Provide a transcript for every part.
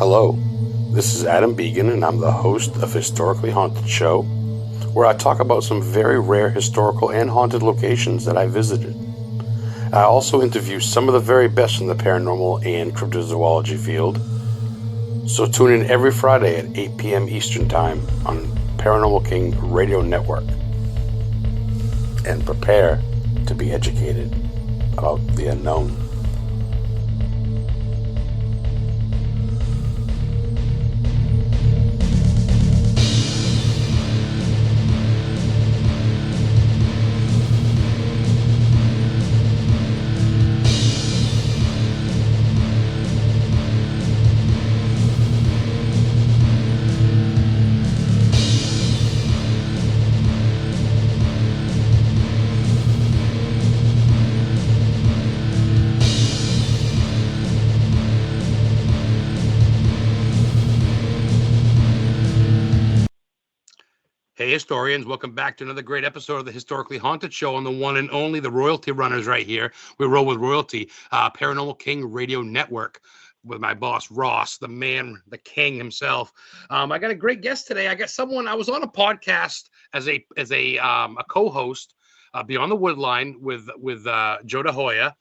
Hello, this is Adam Began, and I'm the host of Historically Haunted Show, where I talk about some very rare historical and haunted locations that I visited. I also interview some of the very best in the paranormal and cryptozoology field. So tune in every Friday at 8 p.m. Eastern Time on Paranormal King Radio Network. And prepare to be educated about the unknown. Hey historians, welcome back to another great episode of the Historically Haunted Show on the one and only, the Royalty Runners right here. We roll with royalty, Paranormal King Radio Network with my boss, Ross, the man, the king himself. I got a great guest today. I got someone, I was on a podcast as a co-host, Beyond the Woodline with Joe DeHoya.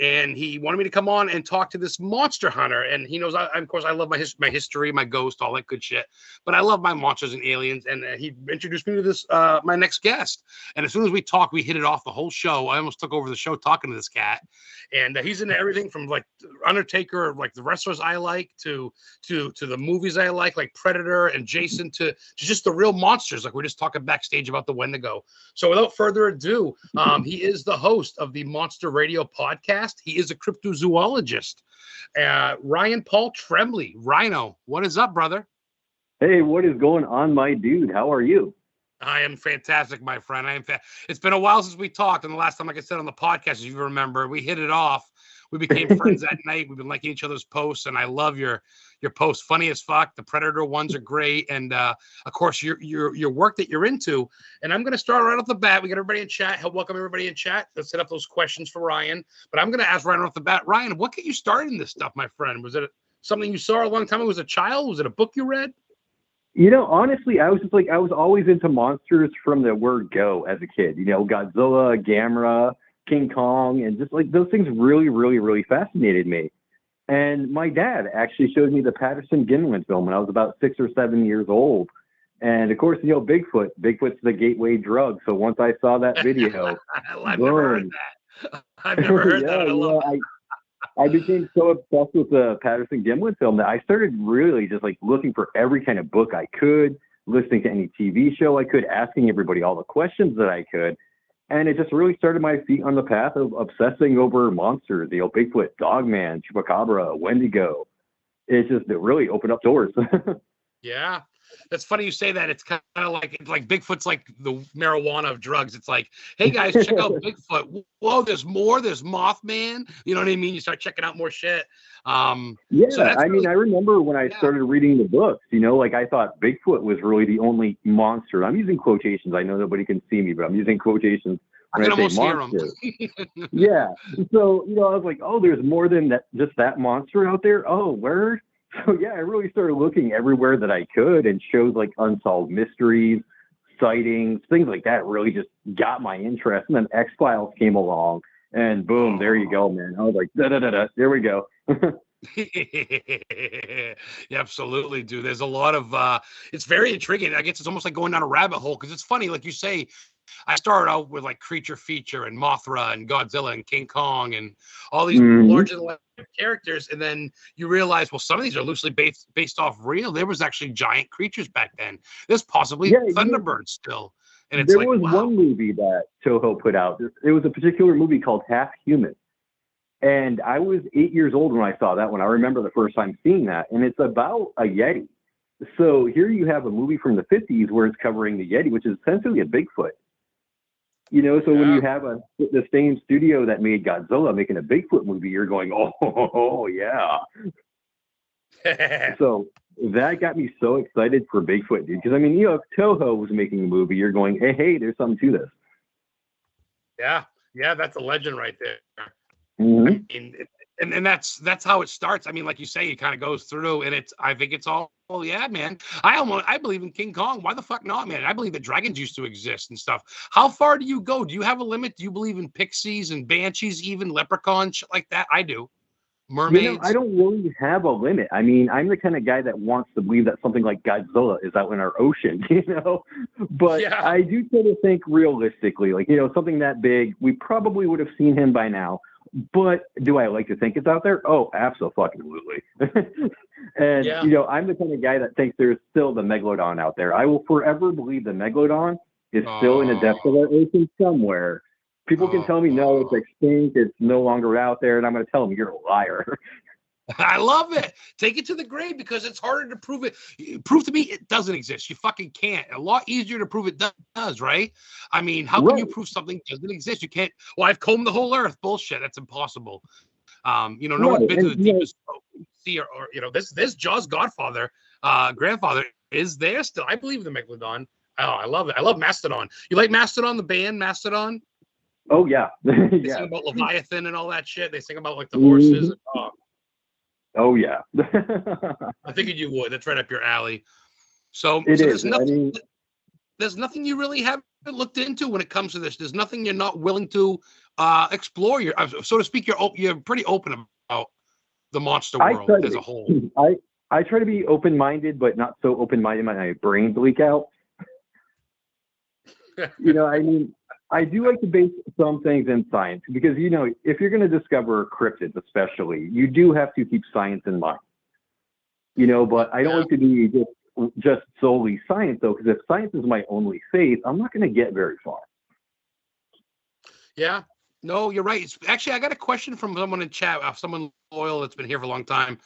And he wanted me to come on and talk to this monster hunter. And he knows, of course, I love my history, my ghost, all that good shit. But I love my monsters and aliens. And he introduced me to this, my next guest. And as soon as we talked, we hit it off the whole show. I almost took over the show talking to this cat. And he's into everything from like Undertaker, like the wrestlers I like, to the movies I like Predator and Jason, to just the real monsters. Like we're just talking backstage about the Wendigo. So without further ado, he is the host of the Monster Radio podcast. He is a cryptozoologist. Ryan Paul Tremblay. Rhino, what is up, brother? Hey, what is going on, my dude? How are you? I am fantastic, my friend. It's been a while since we talked, and the last time, like I said on the podcast, if you remember, we hit it off. We became friends that night. We've been liking each other's posts, and I love your posts. Funny as fuck. The Predator ones are great, and of course your work that you're into. And I'm going to start right off the bat. We got everybody in chat. Help welcome everybody in chat. Let's set up those questions for Ryan. But I'm going to ask right off the bat, Ryan, what got you started in this stuff, my friend? Was it something you saw a long time ago as a child? Was it a book you read? You know, honestly, I was always into monsters from the word go as a kid. You know, Godzilla, Gamera, King Kong, and just like those things really, really, really fascinated me. And my dad actually showed me the Patterson-Gimlin film when I was about 6 or 7 years old. And of course, you know, Bigfoot's the gateway drug. So once I saw that video, I've never heard that. I've never heard that. I love it. I became so obsessed with the Patterson-Gimlin film that I started really just like looking for every kind of book I could, listening to any TV show I could, asking everybody all the questions that I could. And it just really started my feet on the path of obsessing over monsters, you know, Bigfoot, Dogman, Chupacabra, Wendigo. It really opened up doors. Yeah. That's funny you say that. It's kind of like Bigfoot's like the marijuana of drugs. It's like, hey guys, check out Bigfoot. Whoa, there's more. There's Mothman. You know what I mean? You start checking out more shit. Yeah, so I mean, I remember when I started reading the books, you know, like I thought Bigfoot was really the only monster. I'm using quotations. I know nobody can see me, but I'm using quotations when I say monster. Yeah. So, you know, I was like, oh, there's more than that, just that monster out there. Oh, word. So yeah, I really started looking everywhere that I could, and shows like Unsolved Mysteries, sightings, things like that really just got my interest. And then X-Files came along, and boom, there you go, man. I was like, there we go. Yeah, absolutely, dude. There's a lot of it's very intriguing. I guess it's almost like going down a rabbit hole, because it's funny, like you say, I started out with like Creature Feature and Mothra and Godzilla and King Kong and all these larger than life characters, and then you realize, well, some of these are loosely based off real. There was actually giant creatures back then. There's possibly Thunderbirds still. And it's there was one movie that Toho put out. It was a particular movie called Half Human. And I was 8 years old when I saw that one. I remember the first time seeing that. And it's about a Yeti. So here you have a movie from the 50s where it's covering the Yeti, which is essentially a Bigfoot. You know, so when you have the same studio that made Godzilla making a Bigfoot movie, you're going, oh yeah. So that got me so excited for Bigfoot, dude. Because I mean, you know, if Toho was making a movie, you're going, hey, there's something to this. Yeah, that's a legend right there. Mm-hmm. I mean, And that's how it starts. I mean, like you say, it kind of goes through, and I think it's all, oh yeah, man. I believe in King Kong. Why the fuck not, man? I believe that dragons used to exist and stuff. How far do you go? Do you have a limit? Do you believe in pixies and banshees, even leprechauns, shit like that? I do. Mermaids. I don't really have a limit. I mean, I'm the kind of guy that wants to believe that something like Godzilla is out in our ocean, But yeah. I do try to think realistically, like, something that big, we probably would have seen him by now. But do I like to think it's out there? Oh, absolutely. And, yeah. I'm the kind of guy that thinks there's still the megalodon out there. I will forever believe the megalodon is still in the depths of our ocean somewhere. People can tell me, no, it's extinct, it's no longer out there, and I'm going to tell them you're a liar. I love it. Take it to the grave, because it's harder to prove it. Prove to me it doesn't exist. You fucking can't. A lot easier to prove it does, right? I mean, how can you prove something doesn't exist? You can't. Well, I've combed the whole earth. Bullshit. That's impossible. No one's been to the deepest sea, or this Jaws godfather, grandfather is there still. I believe the megalodon. Oh, I love it. I love Mastodon. You like Mastodon, the band Mastodon? Oh yeah. They sing about Leviathan and all that shit. They sing about like the horses. Oh yeah. I figured you would. That's right up your alley. So there's nothing you really haven't looked into when it comes to this. There's nothing you're not willing to explore. So to speak, you're pretty open about the monster world as a whole. I try to be open-minded, but not so open-minded my brains leak out. I mean, I do like to base some things in science, because, if you're going to discover cryptids, especially, you do have to keep science in mind. But I don't like to be just solely science, though, because if science is my only faith, I'm not going to get very far. Yeah. No, you're right. Actually, I got a question from someone in chat, someone loyal that's been here for a long time.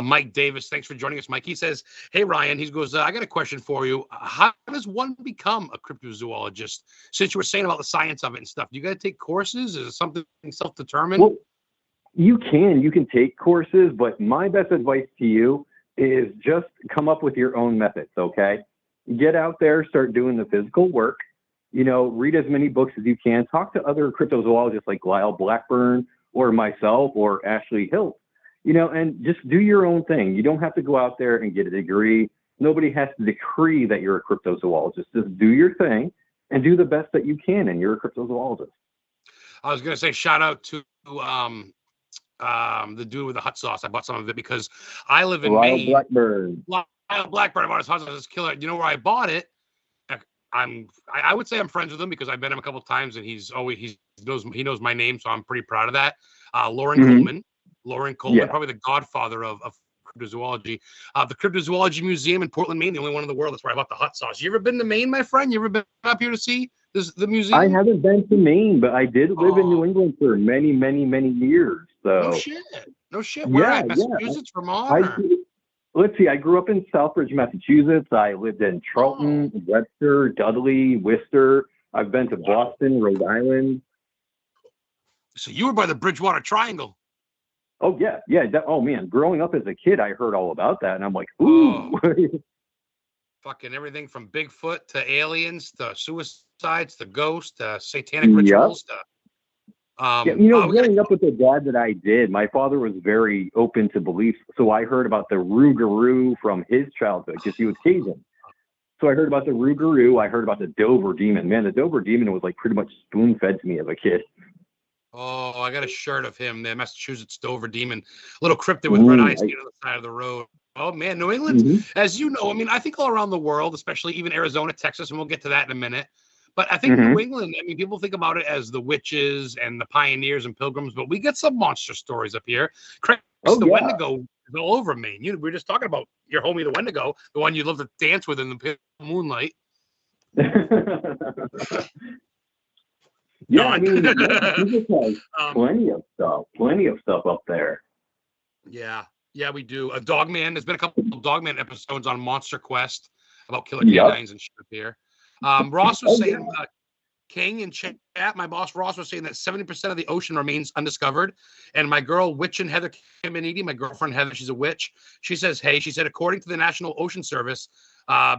Mike Davis, thanks for joining us, Mike. He says, hey, Ryan, he goes, I got a question for you. How does one become a cryptozoologist? Since you were saying about the science of it and stuff, do you got to take courses? Is it something self-determined? Well, you can take courses, but my best advice to you is just come up with your own methods, okay? Get out there, start doing the physical work. Read as many books as you can. Talk to other cryptozoologists like Lyle Blackburn or myself or Ashley Hilt, and just do your own thing. You don't have to go out there and get a degree. Nobody has to decree that you're a cryptozoologist. Just do your thing and do the best that you can, and you're a cryptozoologist. I was going to say shout out to the dude with the hot sauce. I bought some of it because I live in Maine. Lyle Blackburn. I bought his hot sauce. It's killer. You know where I bought it? I would say I'm friends with him because I've met him a couple of times, and he knows my name, so I'm pretty proud of that. Lauren Coleman, probably the godfather of cryptozoology. The Cryptozoology Museum in Portland, Maine, the only one in the world. That's where I bought the hot sauce. You ever been to Maine, my friend? You ever been up here to see the museum? I haven't been to Maine, but I did live in New England for many, many, many years. So no shit. Where at? Massachusetts, Vermont? Let's see. I grew up in Southbridge, Massachusetts. I lived in Charlton, Webster, Dudley, Worcester. I've been to Boston, Rhode Island. So you were by the Bridgewater Triangle. Oh, yeah. Oh, man. Growing up as a kid, I heard all about that. And I'm like, ooh. Fucking everything from Bigfoot to aliens to suicides to ghosts to satanic rituals to... growing up with the dad that I did, my father was very open to beliefs. So I heard about the Rougarou from his childhood because he was Cajun. So I heard about the Rougarou. I heard about the Dover Demon. Man, the Dover Demon was like pretty much spoon-fed to me as a kid. Oh, I got a shirt of him, the Massachusetts Dover Demon. Little cryptid with red eyes on the side of the road. Oh, man, New England, as you know, I mean, I think all around the world, especially even Arizona, Texas, and we'll get to that in a minute. But I think New England, I mean, people think about it as the witches and the pioneers and pilgrims, but we get some monster stories up here. Wendigo is all over Maine. We were just talking about your homie, the Wendigo, the one you love to dance with in the moonlight. I mean, Jesus has plenty of stuff up there. Yeah, we do. A Dogman. There's been a couple of Dogman episodes on Monster Quest about killer canines and shit up here. Ross was saying, King in chat, my boss Ross was saying that 70% of the ocean remains undiscovered. And my girl, Witch and Heather Kiminiti, my girlfriend Heather, she's a witch. She says, according to the National Ocean Service,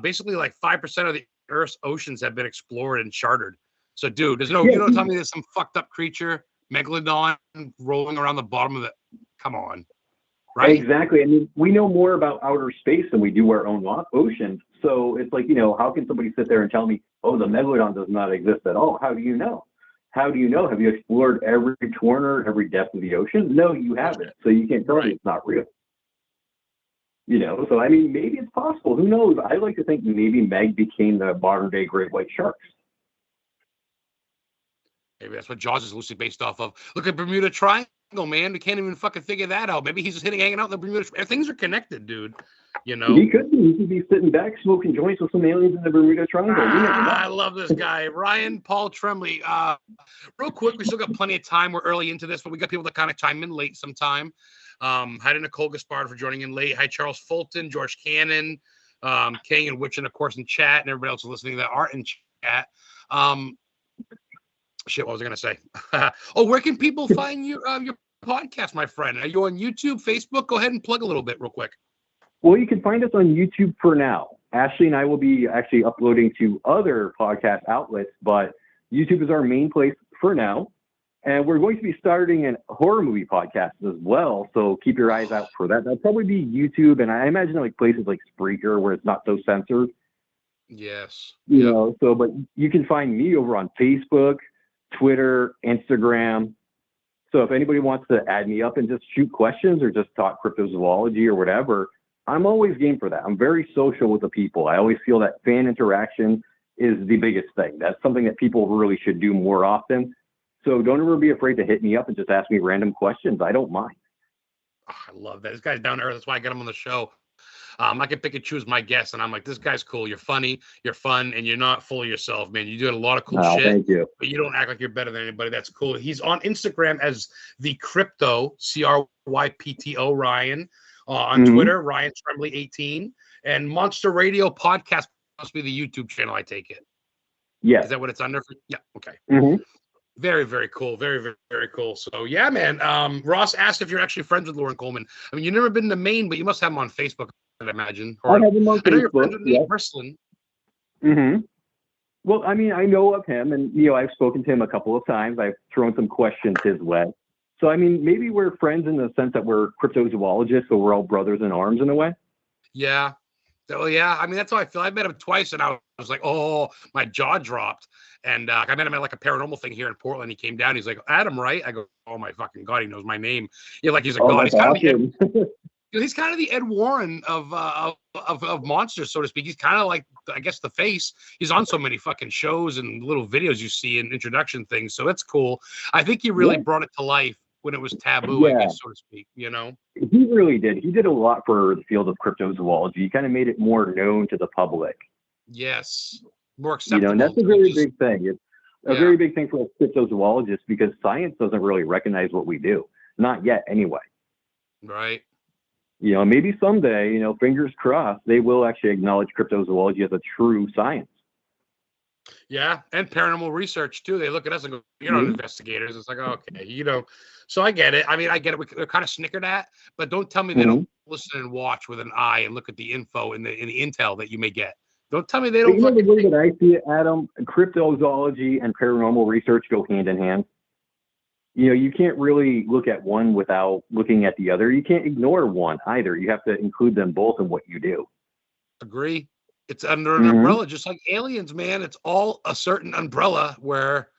basically like 5% of the Earth's oceans have been explored and charted. So, dude, you don't tell me there's some fucked up creature, megalodon, rolling around the bottom of Come on. Right? Exactly. I mean, we know more about outer space than we do our own oceans. So it's like, how can somebody sit there and tell me, oh, the megalodon does not exist at all? How do you know? How do you know? Have you explored every corner, every depth of the ocean? No, you haven't. So you can't tell me it's not real. So I mean, maybe it's possible. Who knows? I like to think maybe Meg became the modern day great white sharks. Maybe that's what Jaws is loosely based off of. Look at Bermuda Triangle, man. We can't even fucking figure that out. Maybe he's just hanging out in the Bermuda. Things are connected, dude. He could be. He could be sitting back smoking joints with some aliens in the Bermuda Triangle. I love this guy, Ryan Paul Tremblay. Real quick, we still got plenty of time. We're early into this, but we got people that kind of chime in late sometime. Hi to Nicole Gaspard for joining in late. Hi, Charles Fulton, George Cannon, King and Witch, and of course in chat, and everybody else listening that aren't in chat. Shit, what was I gonna say? Where can people find your podcast, my friend? Are you on YouTube, Facebook? Go ahead and plug a little bit real quick. Well, you can find us on YouTube for now. Ashley and I will be actually uploading to other podcast outlets, but YouTube is our main place for now. And we're going to be starting an horror movie podcast as well, so keep your eyes out for that. That'll probably be YouTube, and I imagine like places like Spreaker where it's not so censored. Yes. But you can find me over on Facebook, Twitter, Instagram. So if anybody wants to add me up and just shoot questions or just talk cryptozoology or whatever, I'm always game for that. I'm very social with the people. I always feel that fan interaction is the biggest thing. That's something that people really should do more often. So don't ever be afraid to hit me up and just ask me random questions. I don't mind. Oh, I love that. This guy's down to earth. That's why I get him on the show. I can pick and choose my guests, and I'm like, this guy's cool. You're funny, you're fun, and you're not full of yourself, man. You do a lot of cool shit. Thank you. But you don't act like you're better than anybody. That's cool. He's on Instagram as the Crypto, CRYPTO Ryan. On Twitter, Ryan Tremblay 18. And Monster Radio Podcast must be the YouTube channel, I take it. Yeah. Is that what it's under? Yeah, okay. Mm-hmm. Very, very cool. Very, very, very cool. So, yeah, man. Ross asked if you're actually friends with Lauren Coleman. I mean, you've never been to Maine, but you must have him on Facebook, I imagine. I have him on Facebook. I know you're friends with Nate Burslin. Mm-hmm. Well, I mean, I know of him, and, I've spoken to him a couple of times. I've thrown some questions his way. So, I mean, maybe we're friends in the sense that we're cryptozoologists, so we're all brothers in arms in a way. Yeah. So, yeah, I mean, that's how I feel. I met him twice, and I was like, oh, my jaw dropped. And I met him at like a paranormal thing here in Portland. He came down. He's like, Adam, right? I go, oh, my fucking God, he knows my name. Yeah, like he's like, God. He's kind of the Ed Warren of monsters, so to speak. He's kind of like, I guess, the face. He's on so many fucking shows and little videos you see and introduction things. So that's cool. I think he really brought it to life when it was taboo, I guess, so to speak, He really did. He did a lot for the field of cryptozoology. He kind of made it more known to the public. Yes. More acceptable. And that's a very big thing. It's a very big thing for us cryptozoologists because science doesn't really recognize what we do. Not yet, anyway. Right. Maybe someday, fingers crossed, they will actually acknowledge cryptozoology as a true science. Yeah, and paranormal research too. They look at us and go, "You're not investigators." It's like, okay, So I get it. I mean, I get it. They're kind of snickered at, but don't tell me they don't listen and watch with an eye and look at the info and the intel that you may get. Don't tell me they don't. The way that I see it, Adam, cryptozoology and paranormal research go hand in hand. You can't really look at one without looking at the other. You can't ignore one either. You have to include them both in what you do. Agree. It's under an umbrella, just like aliens, man. It's all a certain umbrella where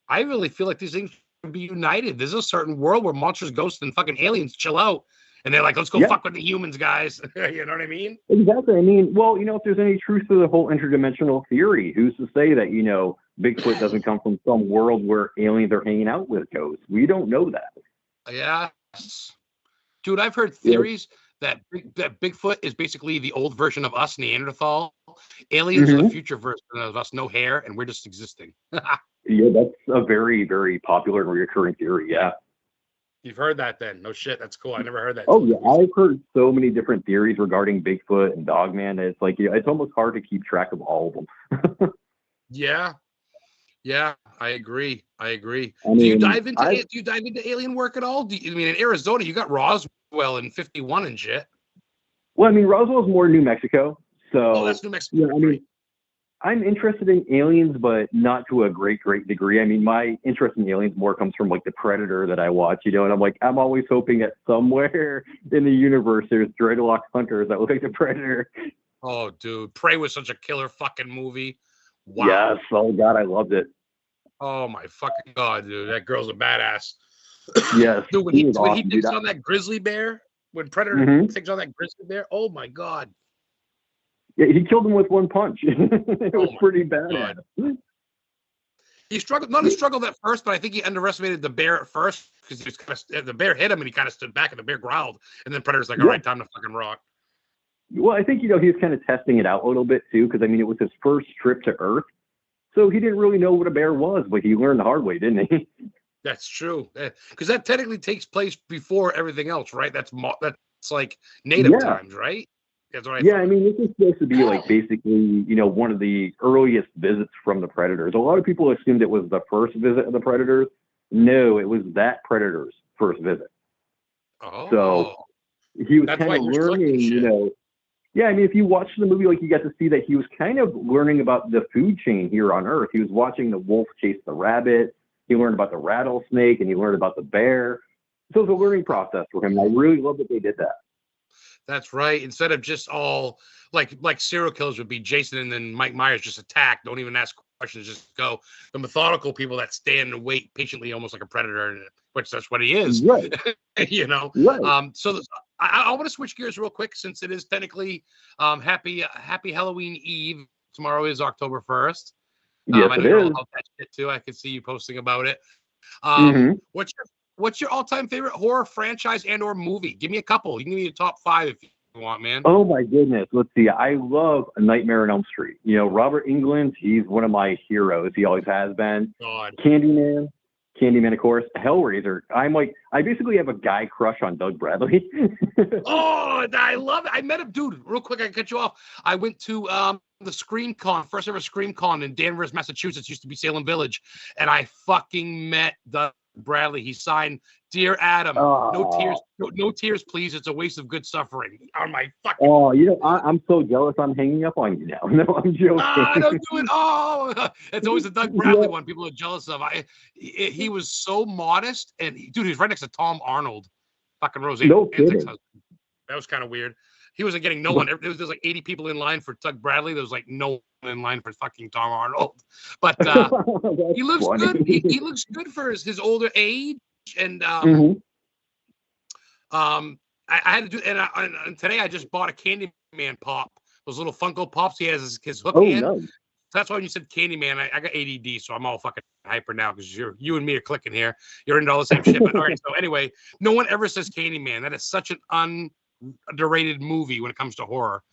I really feel like these things can be united. There's a certain world where monsters, ghosts, and fucking aliens chill out. And they're like, let's go fuck with the humans, guys. You know what I mean? Exactly. I mean, well, if there's any truth to the whole interdimensional theory, who's to say that, Bigfoot doesn't come from some world where aliens are hanging out with ghosts? We don't know that. Yeah. Dude, I've heard theories that Bigfoot is basically the old version of us, Neanderthal. Aliens are the future version of us, no hair, and we're just existing. Yeah, that's a very, very popular and recurring theory, yeah. You've heard that then? No shit, that's cool. I never heard that. Oh, yeah, I've heard so many different theories regarding Bigfoot and Dogman. It's like, it's almost hard to keep track of all of them. Yeah, I agree. Do you dive into alien work at all? In Arizona, you got Roswell in 51 and shit. Well, Roswell's more New Mexico. So that's New Mexico. I'm interested in aliens, but not to a great degree. I mean, my interest in aliens more comes from like the Predator that I watch, you know, and I'm always hoping that somewhere in the universe there's dreadlock hunters that look like the Predator. Oh, dude, Prey was such a killer fucking movie. Wow. Yes. Oh God, I loved it. Oh my fucking God, dude, that girl's a badass. Yes. Dude, when he takes on that grizzly bear, when Predator takes on that grizzly bear, oh my God. Yeah, he killed him with one punch. It was pretty badass. He struggled, not struggled at first, but I think he underestimated the bear at first because he was kind of, the bear hit him and he kind of stood back and the bear growled. And then Predator's like, all right, time to fucking rock. Well, I think, you know, he was kind of testing it out a little bit too, because I mean, it was his first trip to Earth. So he didn't really know what a bear was, but he learned the hard way, didn't he? That's true. Because that technically takes place before everything else, right? That's like native times, right? That's what I thought. I mean, this is supposed to be like basically, you know, one of the earliest visits from the Predators. A lot of people assumed it was the first visit of the Predators. No, it was that Predator's first visit. Oh. So he was kind of learning, you know. Yeah, I mean, if you watch the movie, like, you get to see that he was kind of learning about the food chain here on Earth. He was watching the wolf chase the rabbit. He learned about the rattlesnake, and he learned about the bear. So it was a learning process for him. I really love that they did that. That's right. Instead of just all like serial killers would be Jason and then Mike Myers just attack, don't even ask questions, just go. The methodical people that stand and wait patiently, almost like a predator, which that's what he is. Right. You know. Right. So I want to switch gears real quick since it is technically happy Halloween Eve. Tomorrow is October 1st. Yes, I know it you're all is. about that shit too. I can see you posting about it. What's your all-time favorite horror franchise and or movie? Give me a couple. You can give me a top 5 if you want, man. Oh my goodness. Let's see. I love A Nightmare on Elm Street. You know, Robert Englund, he's one of my heroes. He always has been. God. Candyman, of course. Hellraiser. I basically have a guy crush on Doug Bradley. Oh, I love it. I met him, dude. Real quick, I can cut you off. I went to the Scream Con, first ever Scream Con in Danvers, Massachusetts. Used to be Salem Village, and I fucking met Doug Bradley. He signed "Dear Adam." No tears, please. It's a waste of good suffering. On my fucking. Oh, you know, I'm so jealous. I'm hanging up on you now. No, I'm joking. Don't do it. Oh, it's always the Doug Bradley one people are jealous of. He was so modest, and dude, he's right next to Tom Arnold, fucking Roseanne. No kidding. That was kind of weird. He wasn't getting no one. There was like 80 people in line for Doug Bradley. There was like no one in line for fucking Tom Arnold. But he looks good. He looks good for his older age. And I had to do. And today I just bought a Candyman pop. Those little Funko Pops he has his hook hand. No. That's why when you said Candyman, I got ADD, so I'm all fucking hyper now because you and me are clicking here. You're into all the same shit. But all right. So anyway, no one ever says Candyman. That is such an underrated movie when it comes to horror.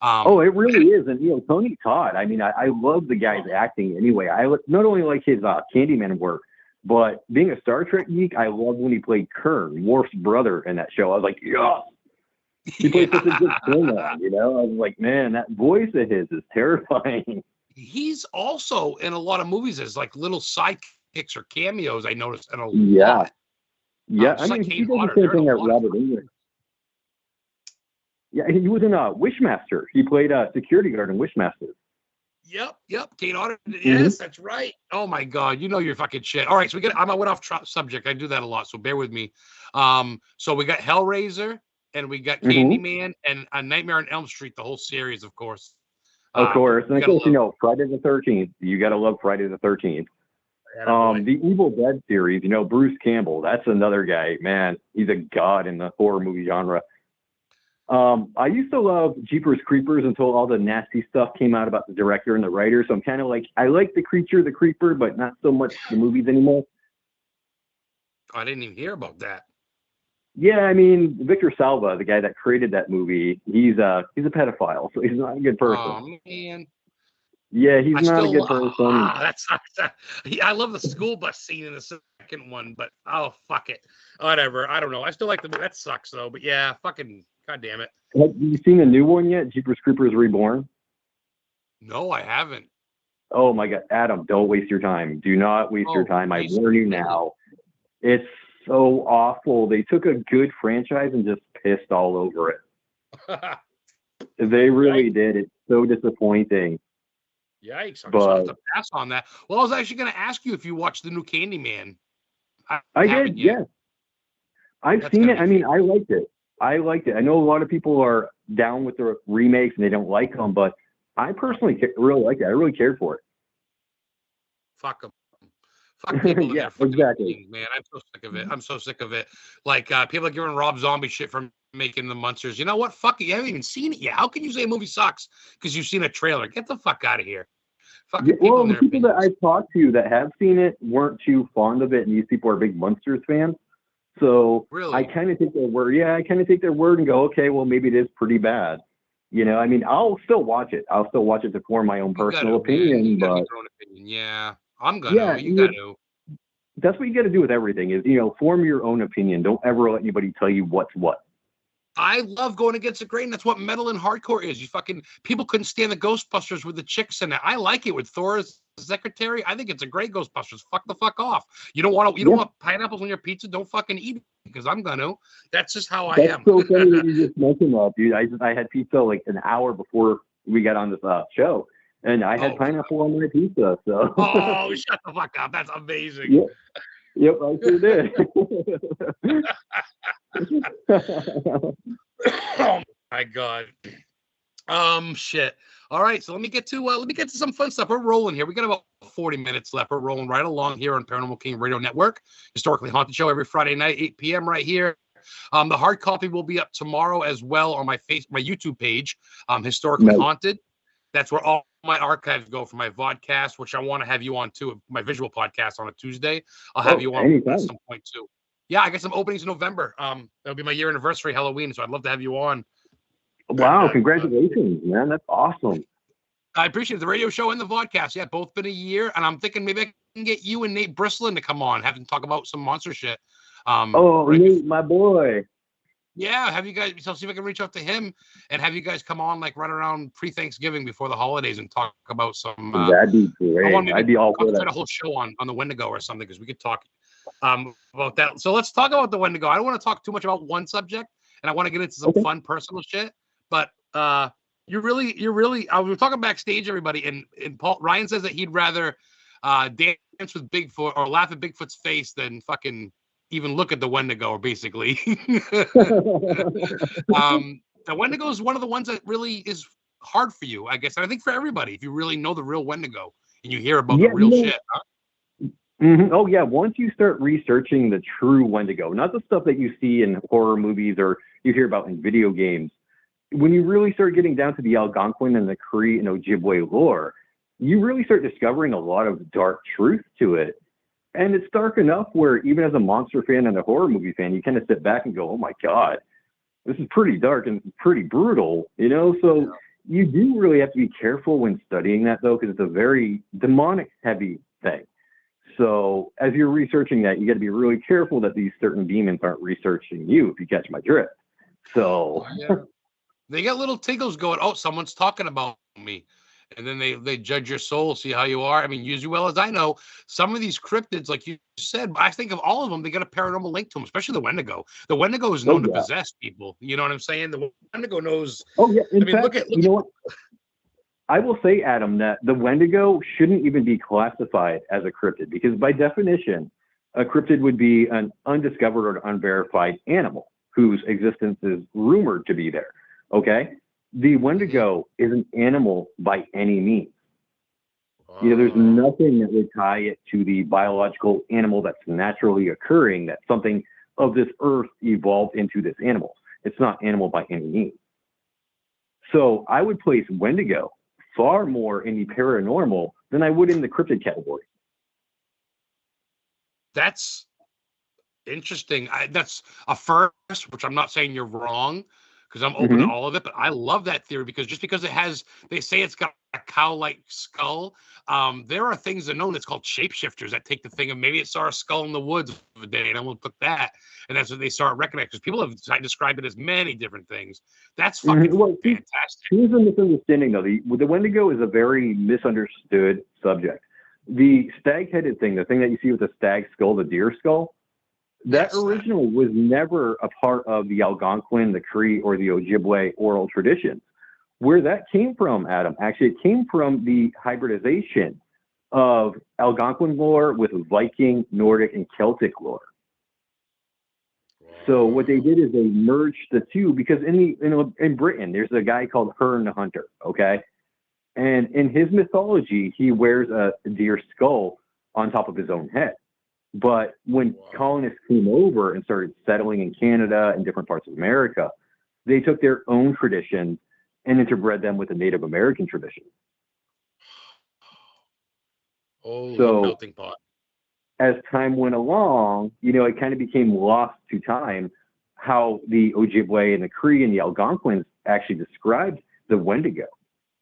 It really is. And, you know, Tony Todd, I mean, I love the guy's acting anyway. I not only like his Candyman work, but being a Star Trek geek, I love when he played Kern, Worf's brother in that show. I was like, yeah. He played such a good Klingon, you know? I was like, man, that voice of his is terrifying. He's also in a lot of movies as like little sidekicks or cameos, I noticed in a lot. Yeah, I mean, he did the same thing that Robert Englund. Yeah, he was in Wishmaster. He played a security guard in Wishmaster. Yep. Kate Otter. Yes, that's right. Oh my God, you know your fucking shit. All right, so I went off subject. I do that a lot, so bear with me. So we got Hellraiser, and we got Candyman, and A Nightmare on Elm Street, the whole series, of course. Of course, and of course, you know, Friday the 13th. You gotta love Friday the 13th. The Evil Dead series. You know, Bruce Campbell. That's another guy. Man, he's a god in the horror movie genre. I used to love Jeepers Creepers until all the nasty stuff came out about the director and the writer. So I'm kind of like, I like the Creeper, but not so much the movies anymore. I didn't even hear about that. Yeah, I mean, Victor Salva, the guy that created that movie, he's a pedophile, so he's not a good person. Oh man. Yeah, he's not a good person. That sucks. I love the school bus scene in the second one, but fuck it. Whatever. I don't know. I still like that sucks though. But yeah, fucking God damn it. Have you seen the new one yet? Jeepers Creepers Reborn? No, I haven't. Oh my God, Adam, don't waste your time. Do not waste your time. I warn you now. It's so awful. They took a good franchise and just pissed all over it. They really did. It's so disappointing. Yikes! I'm sorry to pass on that. Well, I was actually going to ask you if you watched the new Candyman. I did, yes. I've seen it. I mean, I liked it. I know a lot of people are down with the remakes and they don't like them, but I personally really liked it. I really cared for it. Fuck them. Fuck people in yeah, their exactly. Opinions, man. I'm so sick of it. I'm so sick of it. Like people are giving Rob Zombie shit for making the Monsters. You know what? Fuck it. You haven't even seen it yet. How can you say a movie sucks because you've seen a trailer? Get the fuck out of here. Yeah, well, the people that I've talked to that have seen it weren't too fond of it, and these people are big Monsters fans. So really? I kind of take their word. Yeah, I kind of take their word and go, okay, well, maybe it is pretty bad. You know, I mean, I'll still watch it. I'll still watch it to form my own personal opinion. You gotta but make your own opinion. Yeah, I'm gonna. You gotta. That's what you got to do with everything. Is form your own opinion. Don't ever let anybody tell you what's what. I love going against the grain. That's what metal and hardcore is. People couldn't stand the Ghostbusters with the chicks in it. I like it with Thor as secretary. I think it's a great Ghostbusters. Fuck the fuck off. You don't want pineapples on your pizza? Don't fucking eat it because I'm gonna. That's just how I am. That's so funny that you just mentioned that, dude. I had pizza like an hour before we got on this show, and I had pineapple on my pizza. So. Oh, shut the fuck up! That's amazing. Yep, I sure did. Oh my god. Shit. All right, so let me get to some fun stuff. We're rolling here. We got about 40 minutes left. We're rolling right along here on Paranormal King Radio Network, Historically Haunted Show every Friday night, 8 p.m. right here. The hard copy will be up tomorrow as well on my YouTube page, Historically Haunted. That's where all my archives go for my vodcast, which I want to have you on too. My visual podcast on a Tuesday. I'll have you on at some point too. Yeah, I got some openings in November. That'll be my year anniversary, Halloween. So I'd love to have you on. Wow, congratulations, man. That's awesome. I appreciate it. The radio show and the vodcast. Yeah, both been a year. And I'm thinking maybe I can get you and Nate Brislin to come on, have them talk about some monster shit. Nate, my boy. Yeah, have you guys, so see if I can reach out to him and have you guys come on like right around pre-Thanksgiving before the holidays and talk about some. That'd be great. I'd be all for that. A whole show on the Wendigo or something because we could talk about that. So let's talk about the Wendigo. I don't want to talk too much about one subject and I want to get into some fun personal shit. But you're really. We were talking backstage, everybody, and Ryan says that he'd rather dance with Bigfoot or laugh at Bigfoot's face than fucking even look at the Wendigo, basically. The Wendigo is one of the ones that really is hard for you, I guess. And I think for everybody, if you really know the real Wendigo and you hear about the real shit. Huh? Mm-hmm. Oh, yeah. Once you start researching the true Wendigo, not the stuff that you see in horror movies or you hear about in video games, when you really start getting down to the Algonquin and the Cree and Ojibwe lore, you really start discovering a lot of dark truth to it. And it's dark enough where even as a monster fan and a horror movie fan, you kind of sit back and go, oh my God, this is pretty dark and pretty brutal, So you do really have to be careful when studying that, though, because it's a very demonic heavy thing. So as you're researching that, you got to be really careful that these certain demons aren't researching you, if you catch my drift. So they get little tinkles going, oh, someone's talking about me. And then they judge your soul, see how you are. I mean, as well as I know, some of these cryptids, like you said, I think of all of them, they got a paranormal link to them, especially the Wendigo. The Wendigo is known to possess people. You know what I'm saying? The Wendigo knows. Oh, yeah. In fact, you know what? I will say, Adam, that the Wendigo shouldn't even be classified as a cryptid because by definition, a cryptid would be an undiscovered or unverified animal whose existence is rumored to be there. Okay? The Wendigo is an animal by any means. There's nothing that would tie it to the biological animal that's naturally occurring, that something of this earth evolved into this animal. It's not animal by any means. So I would place Wendigo far more in the paranormal than I would in the cryptid category. That's interesting. That's a first, which I'm not saying you're wrong, because I'm open to all of it, but I love that theory because just because they say it's got a cow-like skull, there are things that are known that's called shapeshifters that take the thing and maybe it saw a skull in the woods of a day and I'm going to put that, and that's what they start recognizing because people have described it as many different things. That's fucking fantastic. Here's a misunderstanding though. The Wendigo is a very misunderstood subject. The stag-headed thing, the thing that you see with the stag skull, the deer skull, that original was never a part of the Algonquin, the Cree, or the Ojibwe oral traditions. Where that came from, Adam, actually, it came from the hybridization of Algonquin lore with Viking, Nordic, and Celtic lore. So what they did is they merged the two, because in Britain, there's a guy called Herne the Hunter, okay? And in his mythology, he wears a deer skull on top of his own head. But when colonists came over and started settling in Canada and different parts of America, they took their own traditions and interbred them with the Native American tradition. Oh, so melting pot. As time went along, it kind of became lost to time how the Ojibwe and the Cree and the Algonquins actually described the Wendigo.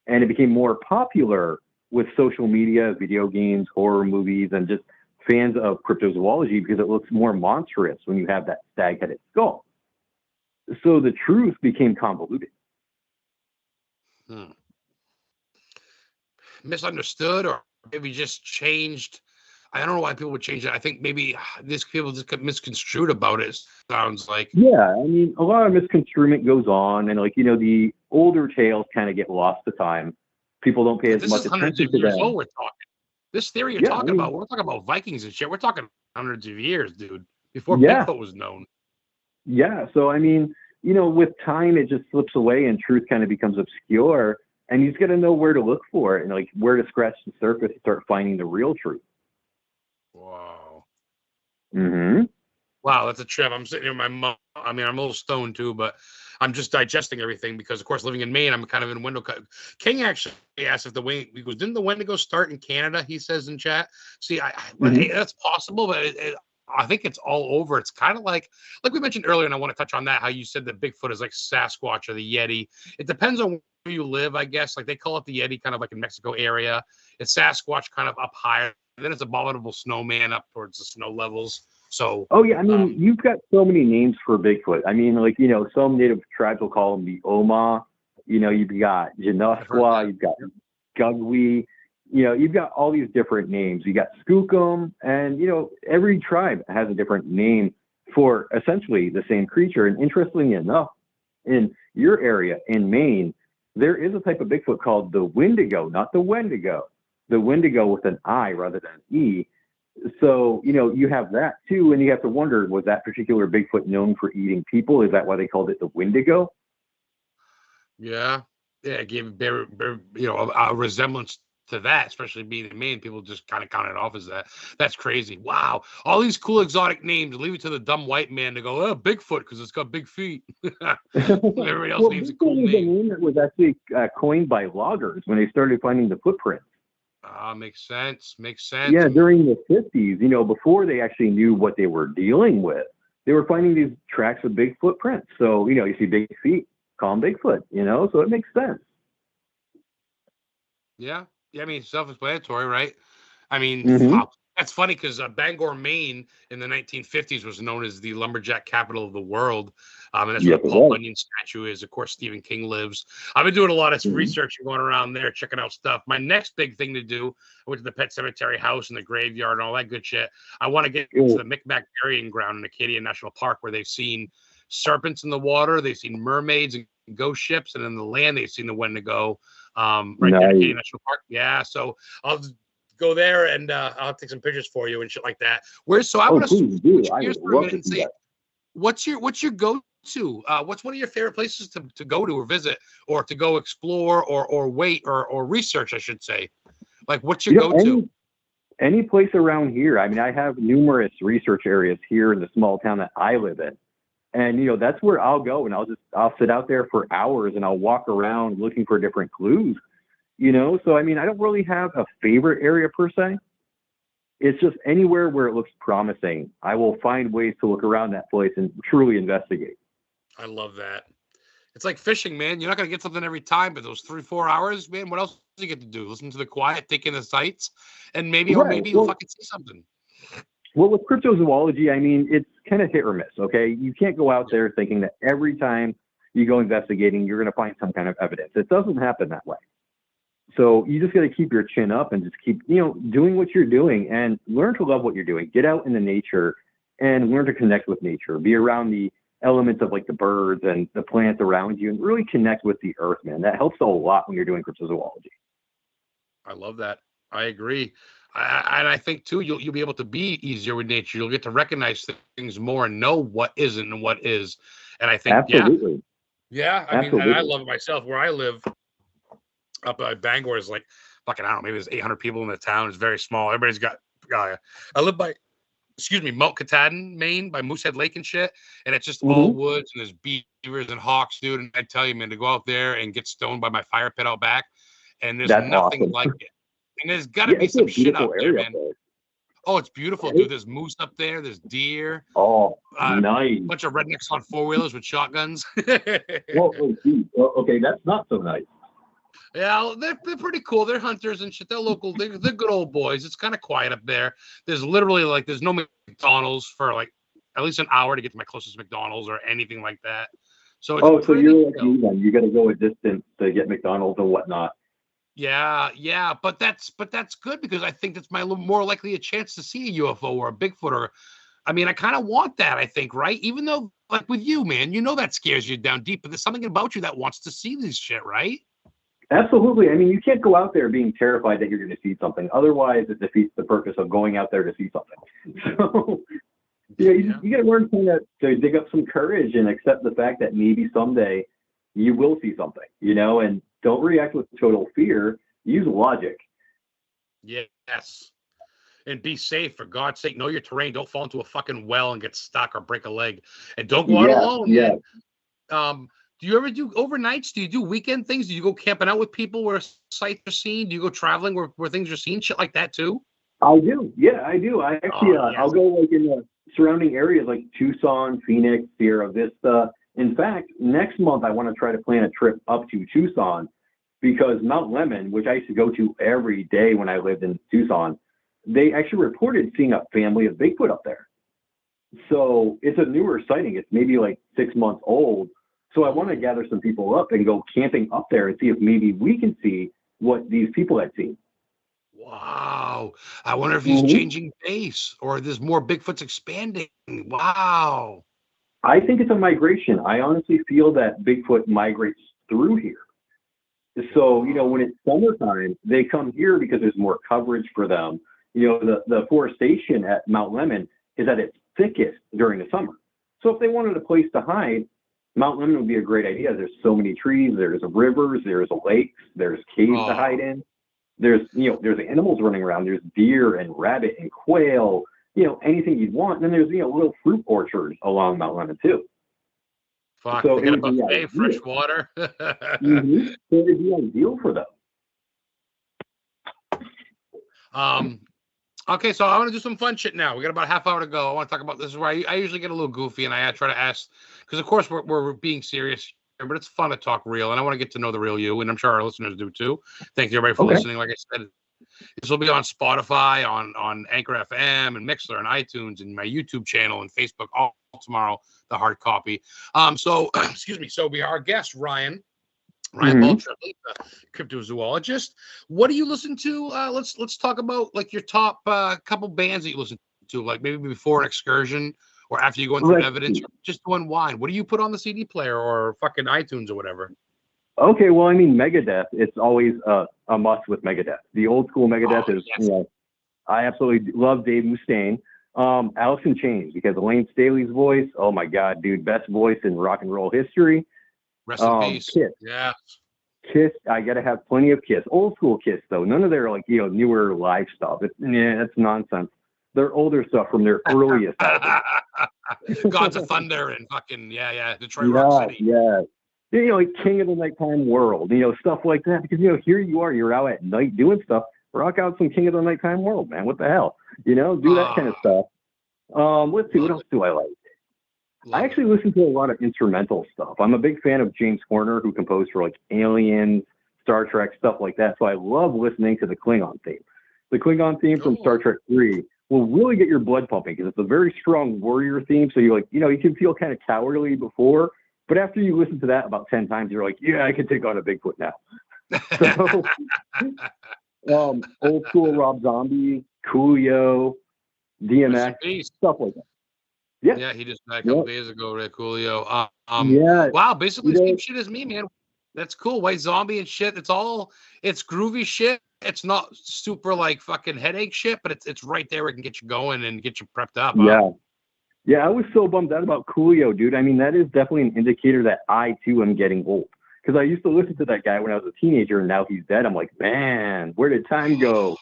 And it became more popular with social media, video games, horror movies, and just fans of cryptozoology, because it looks more monstrous when you have that stag-headed skull. So the truth became convoluted. Misunderstood, or maybe just changed. I don't know why people would change it. I think maybe these people just got misconstrued about it. Sounds like. Yeah, I mean, a lot of misconstruement goes on, and the older tales kind of get lost to time. People don't pay as much attention to years them. old, we're talking. This theory you're talking about, we're talking about Vikings and shit. We're talking hundreds of years, dude, before Bigfoot was known. Yeah, so I mean, with time, it just slips away and truth kind of becomes obscure, and you just got to know where to look for it and where to scratch the surface to start finding the real truth. Wow. Mm-hmm. Wow, that's a trip. I'm sitting here with my mom. I mean, I'm a little stoned too, but I'm just digesting everything because, of course, living in Maine, I'm kind of in window. King actually asked if he goes, didn't the Wendigo start in Canada? He says in chat. See, that's possible, but I think it's all over. It's kind of like we mentioned earlier, and I want to touch on that, how you said that Bigfoot is like Sasquatch or the Yeti. It depends on where you live, I guess. Like they call it the Yeti kind of like in Mexico area. It's Sasquatch kind of up higher. And then it's Abominable Snowman up towards the snow levels. So. Oh yeah, I mean, you've got so many names for Bigfoot. I mean, some native tribes will call him the Oma. You've got Janoskwa, you've got Gugwi. You've got all these different names. You got Skookum, and every tribe has a different name for essentially the same creature. And interestingly enough, in your area in Maine, there is a type of Bigfoot called the Wendigo, not the Wendigo. The Wendigo with an I rather than an E. So, you have that too, and you have to wonder, was that particular Bigfoot known for eating people? Is that why they called it the Wendigo? Yeah. Yeah, it gave a resemblance to that, especially being in Maine. People just kind of count it off as that. That's crazy. Wow. All these cool exotic names, leave it to the dumb white man to go, oh, Bigfoot, because it's got big feet. Everybody else names a cool name. The name that was actually coined by loggers when they started finding the footprints. Makes sense. Yeah, during the 50s, before they actually knew what they were dealing with, they were finding these tracks with big footprints. So, you see big feet, call them Bigfoot, so it makes sense. Yeah. I mean, self-explanatory, right? I mean, that's funny because Bangor, Maine in the 1950s was known as the lumberjack capital of the world. And that's where the Paul Bunyan statue is. Of course, Stephen King lives. I've been doing a lot of research and going around there, checking out stuff. My next big thing to do, I went to the Pet Cemetery house and the graveyard and all that good shit. I want to get to the Micmac burying ground in Acadia National Park, where they've seen serpents in the water, they've seen mermaids and ghost ships, and in the land they've seen the Wendigo. Right there in Acadia National Park. Yeah, so I'll go there and I'll take some pictures for you and shit like that. I want to switch gears for a minute and say, what's your go-to? What's one of your favorite places to go to or visit, or to go explore, or wait, or research, I should say? Like, what's your go-to? Any place around here. I mean, I have numerous research areas here in the small town that I live in. And, that's where I'll go, and I'll sit out there for hours and I'll walk around looking for different clues, So, I mean, I don't really have a favorite area per se. It's just anywhere where it looks promising, I will find ways to look around that place and truly investigate. I love that. It's like fishing, man. You're not going to get something every time, but those 3-4 hours, man, what else do you get to do? Listen to the quiet, take in the sights, and maybe you'll fucking see something. Well, with cryptozoology, I mean, it's kind of hit or miss, okay? You can't go out there thinking that every time you go investigating, you're going to find some kind of evidence. It doesn't happen that way. So you just got to keep your chin up and just keep, doing what you're doing and learn to love what you're doing. Get out in the nature and learn to connect with nature. Be around the elements of like the birds and the plants around you and really connect with the earth, man. That helps a lot when you're doing cryptozoology. I love that. I agree. And I think too, you'll be able to be easier with nature. You'll get to recognize things more and know what isn't and what is. And I think, Absolutely. yeah. I mean, and I love it myself. Where I live up by Bangor is like fucking, I don't know, maybe there's 800 people in the town. It's very small. Everybody's got. I live by, Mount Katahdin, Maine, by Moosehead Lake and shit. And it's just all woods and there's beavers and hawks, dude. And I tell you, man, to go out there and get stoned by my fire pit out back, and there's nothing like it. And there's got to be some shit out there, man. Oh, it's beautiful, dude. There's moose up there. There's deer. Oh, nice. A bunch of rednecks on four-wheelers with shotguns. Well, okay, that's not so nice. Yeah, they're pretty cool. They're hunters and shit. They're local. They're good old boys. It's kind of quiet up there. There's literally there's no McDonald's for like at least an hour to get to my closest McDonald's or anything like that. So it's so you're like me then. You got to go a distance to get McDonald's and whatnot. Yeah, but that's good because I think that's my more likely a chance to see a UFO or a Bigfoot or, I mean, I kind of want that, I think, right? Even though, like with you, man, that scares you down deep, but there's something about you that wants to see this shit, right? Absolutely. I mean, you can't go out there being terrified that you're going to see something. Otherwise, it defeats the purpose of going out there to see something. So, you got to learn to dig up some courage and accept the fact that maybe someday you will see something, and don't react with total fear. Use logic. Yes. And be safe, for God's sake. Know your terrain. Don't fall into a fucking well and get stuck or break a leg. And don't go out alone. Yeah. Man. Do you ever do overnights? Do you do weekend things? Do you go camping out with people where sites are seen? Do you go traveling where things are seen? Shit like that too? I do. Yeah, I do. I actually, I'll go like in the surrounding areas like Tucson, Phoenix, Sierra Vista. In fact, next month I want to try to plan a trip up to Tucson because Mount Lemmon, which I used to go to every day when I lived in Tucson, they actually reported seeing a family of Bigfoot up there. So it's a newer sighting. It's maybe like 6 months old. So I want to gather some people up and go camping up there and see if maybe we can see what these people had seen. Wow. I wonder if he's changing base or there's more Bigfoots expanding. Wow. I think it's a migration. I honestly feel that Bigfoot migrates through here. So, when it's summertime, they come here because there's more coverage for them. The forestation at Mount Lemmon is at its thickest during the summer. So if they wanted a place to hide, Mount Lemmon would be a great idea. There's so many trees, there's rivers, there's lakes, there's caves to hide in. There's animals running around. There's deer and rabbit and quail, anything you'd want. And then there's, little fruit orchards along Mount Lemmon too. Fuck, so they got a buffet, fresh water. So it'd be ideal for them. Okay, so I want to do some fun shit now. We got about a half hour to go. I want to talk about this is where I usually get a little goofy and I try to ask, because of course we're being serious, but it's fun to talk real, and I want to get to know the real you, and I'm sure our listeners do too. Thank you everybody for listening. Like I said, this will be on Spotify, on Anchor FM, and Mixler, and iTunes, and my YouTube channel and Facebook all tomorrow. The hard copy. So excuse me. So our guest Ryan Balcher, cryptozoologist. What do you listen to? Let's talk about like your top couple bands that you listen to, like maybe before an excursion or after you go into evidence, or just to unwind. What do you put on the CD player or fucking iTunes or whatever? Okay, well, I mean, Megadeth. It's always a must with Megadeth. The old school Megadeth is. I absolutely love Dave Mustaine. Alice in Chains, because Elaine Staley's voice. Oh my God, dude, best voice in rock and roll history. Rest in peace. Kiss. Yeah. Kiss. I gotta have plenty of Kiss. Old school Kiss though. None of their newer live stuff. That's nonsense. Their older stuff from their earliest albums. Gods of Thunder and fucking Detroit Rock City. Yeah. Like King of the Nighttime World. Stuff like that. Because here you are. You're out at night doing stuff. Rock out some King of the Nighttime World, man. What the hell? Do that kind of stuff. Let's see. What else do I like? I actually listen to a lot of instrumental stuff. I'm a big fan of James Horner, who composed for like Aliens, Star Trek, stuff like that. So I love listening to the Klingon theme. The Klingon theme from Star Trek 3 will really get your blood pumping because it's a very strong warrior theme. So you you can feel kind of cowardly before, but after you listen to that about 10 times, you're like, yeah, I can take on a Bigfoot now. So, old school Rob Zombie, Coolio, DMX, stuff like that. Yeah. Yeah, he just died a couple days ago, Ray Coolio. Yeah. Wow, basically the same shit as me, man. That's cool. White Zombie and shit. It's groovy shit. It's not super like fucking headache shit, but it's right there where it can get you going and get you prepped up. Yeah. Yeah, I was so bummed out about Coolio, dude. I mean, that is definitely an indicator that I too am getting old. Because I used to listen to that guy when I was a teenager, and now he's dead. I'm like, man, where did time go?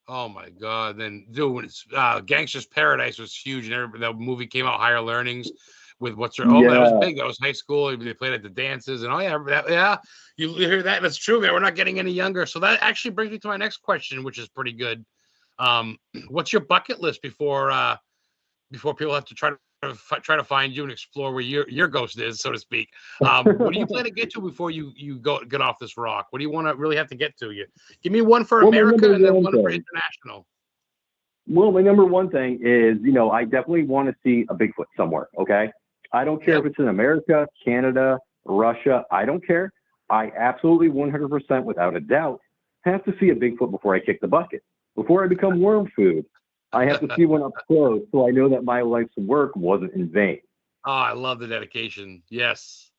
Oh my god! Then, dude, when it's Gangster's Paradise was huge, and the movie came out, Higher Learnings, with what's her? Oh, that was big. That was high school. They played at the dances, and yeah. You hear that? That's true, man. We're not getting any younger. So that actually brings me to my next question, which is pretty good. What's your bucket list before people have to try to find you and explore where your ghost is, so to speak? What do you plan to get to before you get off this rock? What do you want to really have to get to? You give me one for America and then one for international. Well, my number one thing is, I definitely want to see a Bigfoot somewhere. Okay, I don't care if it's in America, Canada, Russia. I don't care. I absolutely 100% without a doubt have to see a Bigfoot before I kick the bucket, before I become worm food. I have to see one up close so I know that my life's work wasn't in vain. Oh, I love the dedication. Yes.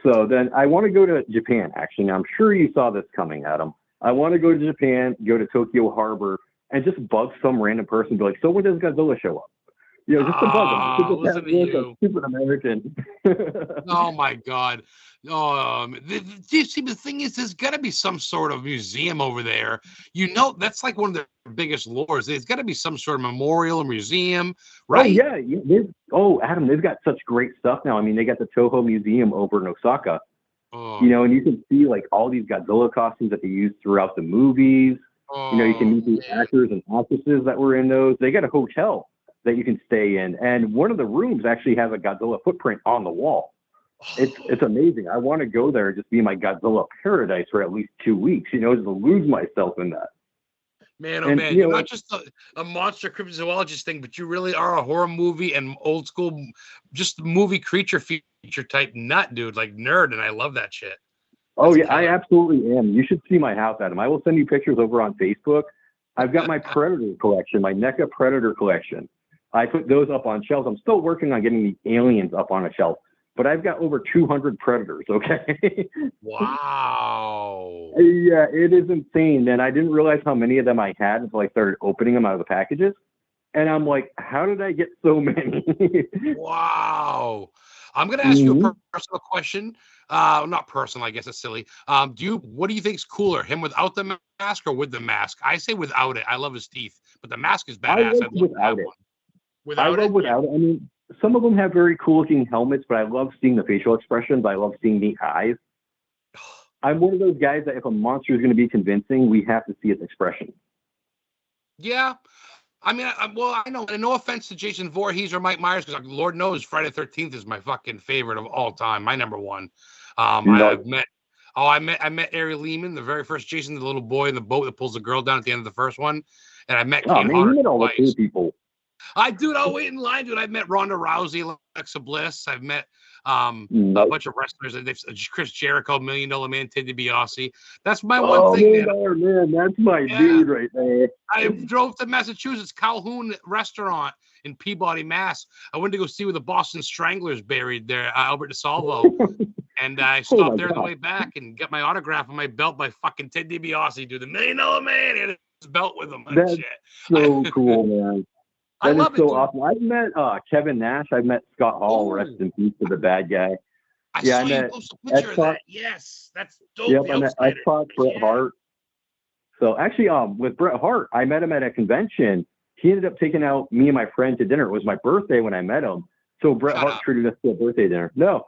So then I want to go to Japan, actually. Now, I'm sure you saw this coming, Adam. I want to go to Japan, go to Tokyo Harbor, and just bug some random person, be like, so when does Godzilla show up? Just to bug them. Listen to you. Stupid American. Oh, my God. See, the thing is, there's got to be some sort of museum over there. That's like one of the biggest lures. There's got to be some sort of memorial or museum, right? Oh, yeah. Adam, they've got such great stuff now. I mean, they got the Toho Museum over in Osaka. And you can see like all these Godzilla costumes that they use throughout the movies. You can meet the actors and actresses that were in those. They got a hotel that you can stay in, and one of the rooms actually has a Godzilla footprint on the wall. It's amazing. I want to go there and just be in my Godzilla paradise for at least 2 weeks, just to lose myself in that. Man, man, you're not just a monster cryptozoologist thing, but you really are a horror movie and old school, just movie creature feature type nut, dude, like nerd, and I love that shit. Oh, yeah, I absolutely am. You should see my house, Adam. I will send you pictures over on Facebook. I've got my Predator collection, my NECA Predator collection. I put those up on shelves. I'm still working on getting the aliens up on a shelf, but I've got over 200 Predators, okay? Wow. Yeah, it is insane. And I didn't realize how many of them I had until I started opening them out of the packages. And I'm like, how did I get so many? Wow. I'm going to ask you a personal question. Not personal, I guess it's silly. What do you think is cooler, him without the mask or with the mask? I say without it. I love his teeth, but the mask is badass. I love without it. Without it? I mean, some of them have very cool looking helmets, but I love seeing the facial expressions. I love seeing the eyes. I'm one of those guys that if a monster is going to be convincing, we have to see its expression. Yeah. I mean, I know, and no offense to Jason Voorhees or Mike Myers, because Lord knows Friday the 13th is my fucking favorite of all time, my number one. I met Ari Lehman, the very first Jason, the little boy in the boat that pulls the girl down at the end of the first one, and I met Kane Hodder. You met all the cool people. I'll wait in line, dude. I've met Ronda Rousey, Alexa Bliss. I've met a bunch of wrestlers. Chris Jericho, $1 Million Man, Ted DiBiase. That's my one thing. Man, that's my dude right there. I drove to Massachusetts, Calhoun Restaurant in Peabody, Mass. I went to go see where the Boston Stranglers buried there, Albert DeSalvo. And I stopped there on the way back and got my autograph on my belt by fucking Ted DiBiase, dude. The $1 Million Man. He had his belt with him. That's so cool, man. That is so awesome. I've met Kevin Nash. I've met Scott Hall. Rest in peace to the bad guy. I saw you post a picture of that. Yes, that's dope. Yep, I met Bret Hart. So actually, with Bret Hart, I met him at a convention. He ended up taking out me and my friend to dinner. It was my birthday when I met him. So Bret Hart treated us to a birthday dinner. No.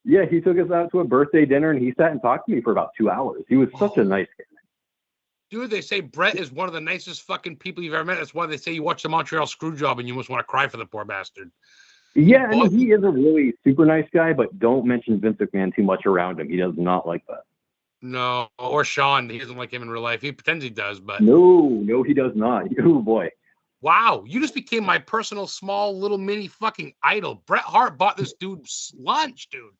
Yeah, he took us out to a birthday dinner, and he sat and talked to me for about 2 hours. He was such a nice guy. Dude, they say Bret is one of the nicest fucking people you've ever met. That's why they say you watch the Montreal Screwjob and you almost want to cry for the poor bastard. Yeah, I mean, he is a really super nice guy, but don't mention Vince McMahon too much around him. He does not like that. No, or Sean. He doesn't like him in real life. He pretends he does, but... No, he does not. Oh, boy. Wow, you just became my personal, small, little, mini fucking idol. Bret Hart bought this dude's lunch, dude.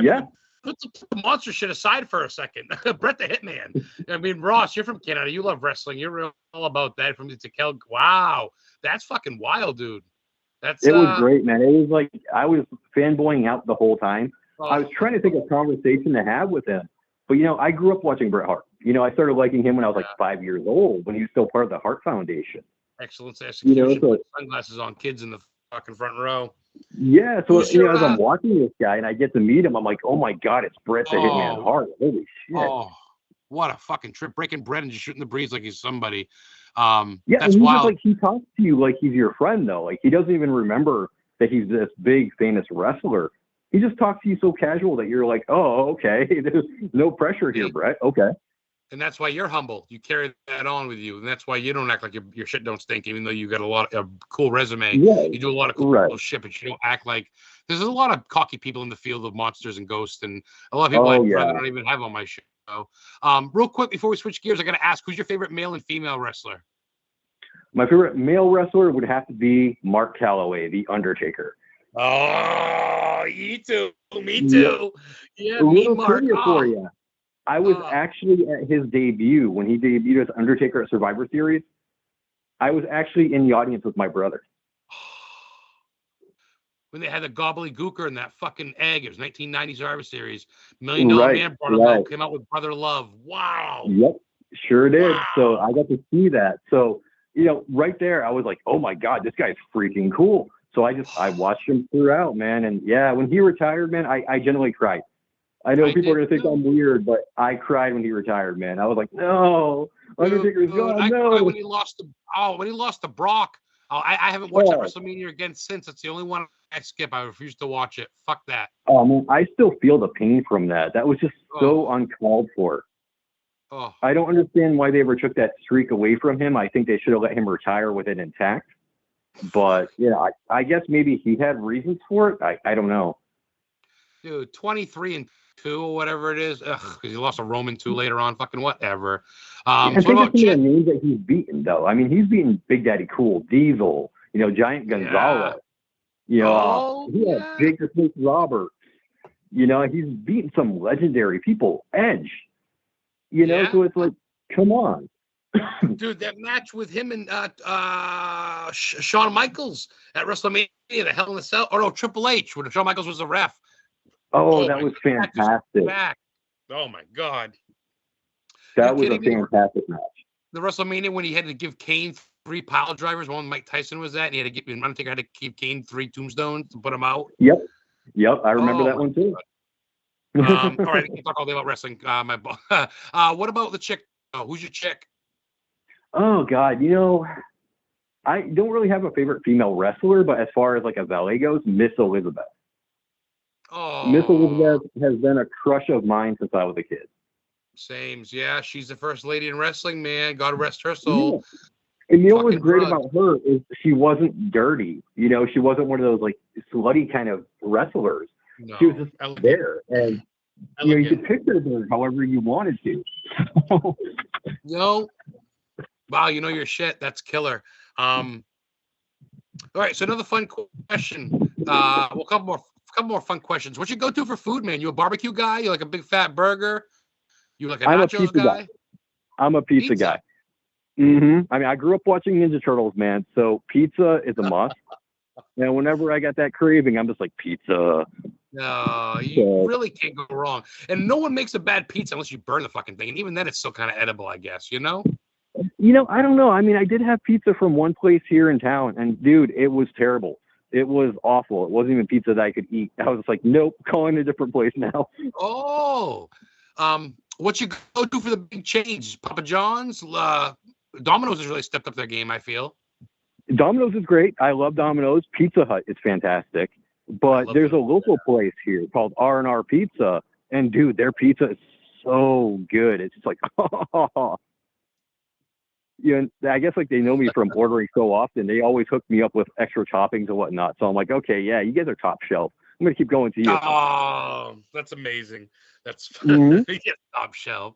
Yeah. put the monster shit aside for a second. Brett the Hitman. I mean, Ross, you're from Canada. You love wrestling. You're all about that. From the Kel. Wow, that's fucking wild, dude. It was great, man. It was like I was fanboying out the whole time. I was trying to think of conversation to have with him. But, I grew up watching Bret Hart. I started liking him when I was like 5 years old, when he was still part of the Hart Foundation. Excellent execution. So, sunglasses on, kids in the fucking front row. Yeah, so as I'm watching this guy and I get to meet him, I'm like, oh my God, it's Bret the Hitman Hart. Holy shit. Oh, what a fucking trip. Breaking bread and just shooting the breeze like he's somebody. Yeah, that's wild. Like, he talks to you like he's your friend, though. Like, he doesn't even remember that he's this big, famous wrestler. He just talks to you so casual that you're like, oh, okay. There's no pressure here, Bret. Okay. And that's why you're humble. You carry that on with you. And that's why you don't act like your shit don't stink, even though you got a cool resume. Yeah, you do a lot of cool shit, but you don't act like there's a lot of cocky people in the field of monsters and ghosts. And a lot of people I'd rather don't even have on my show. Real quick, before we switch gears, I got to ask, who's your favorite male and female wrestler? My favorite male wrestler would have to be Mark Calloway, The Undertaker. Oh, me too. Yeah, me, Mark. For you. I was actually at his debut when he debuted as Undertaker at Survivor Series. I was actually in the audience with my brother. When they had the gobbledygooker and that fucking egg, it was 1990 Survivor Series. $1 Million Man brought it out, came out with Brother Love. Wow. Yep, sure did. Wow. So I got to see that. So, right there, I was like, oh my God, this guy's freaking cool. So I watched him throughout, man. And yeah, when he retired, man, I genuinely cried. I know people are going to think I'm weird, but I cried when he retired, man. I was like, no, Undertaker's gone. I no. cried when he lost to Brock. I haven't watched that WrestleMania again since. It's the only one I skip. I refuse to watch it. Fuck that. Oh, man, I still feel the pain from that. That was just so uncalled for. Oh. I don't understand why they ever took that streak away from him. I think they should have let him retire with it intact. But, I guess maybe he had reasons for it. I don't know. Dude, 23-2 or whatever it is. Ugh, because he lost a Roman 2 later on. Fucking whatever. I think about the names that he's beaten, though. I mean, he's beaten Big Daddy Cool, Diesel, Giant Gonzalez. He had Big the Snake Roberts. He's beaten some legendary people. Edge. So it's like, come on. Dude, that match with him and Shawn Michaels at WrestleMania, the Hell in a Cell. Or no, Triple H, when Shawn Michaels was the ref. Oh, that was fantastic. Oh, my God. That was a fantastic match. The WrestleMania when he had to give Kane 3 pile drivers. One Mike Tyson was that. And he had to give Undertaker had to keep Kane 3 tombstones to put him out. Yep. I remember that one, too. All right, I can talk all day about wrestling. What about the chick? Who's your chick? Oh, God. I don't really have a favorite female wrestler, but as far as like a valet goes, Miss Elizabeth. Oh, Miss Elizabeth has been a crush of mine since I was a kid. Same. Yeah, she's the first lady in wrestling, man. God rest her soul. Yeah. And what was great about her is she wasn't dirty. She wasn't one of those like slutty kind of wrestlers. No. She was just there. And you could picture her however you wanted to. Wow, your shit. That's killer. All right, so another fun question. A couple more fun questions. What you go to for food, man? You a barbecue guy? You like a big fat burger? You like a nachos guy? I'm a pizza guy. Mm-hmm. I mean, I grew up watching Ninja Turtles, man. So pizza is a must. And whenever I got that craving, I'm just like pizza. No, you really can't go wrong. And no one makes a bad pizza unless you burn the fucking thing. And even then, it's still kind of edible, I guess. I don't know. I mean, I did have pizza from one place here in town, and dude, it was terrible. It was awful. It wasn't even pizza that I could eat. I was just like, nope, calling a different place now. Oh, what you go to for the big change? Papa John's, Domino's has really stepped up their game, I feel. Domino's is great. I love Domino's. Pizza Hut is fantastic. But there's a local place here called R&R Pizza, and dude, their pizza is so good. It's just like, I guess like they know me from ordering so often. They always hook me up with extra toppings and whatnot. So I'm like, okay, yeah, you guys are top shelf. I'm going to keep going to you. Oh, that's amazing. That's top shelf.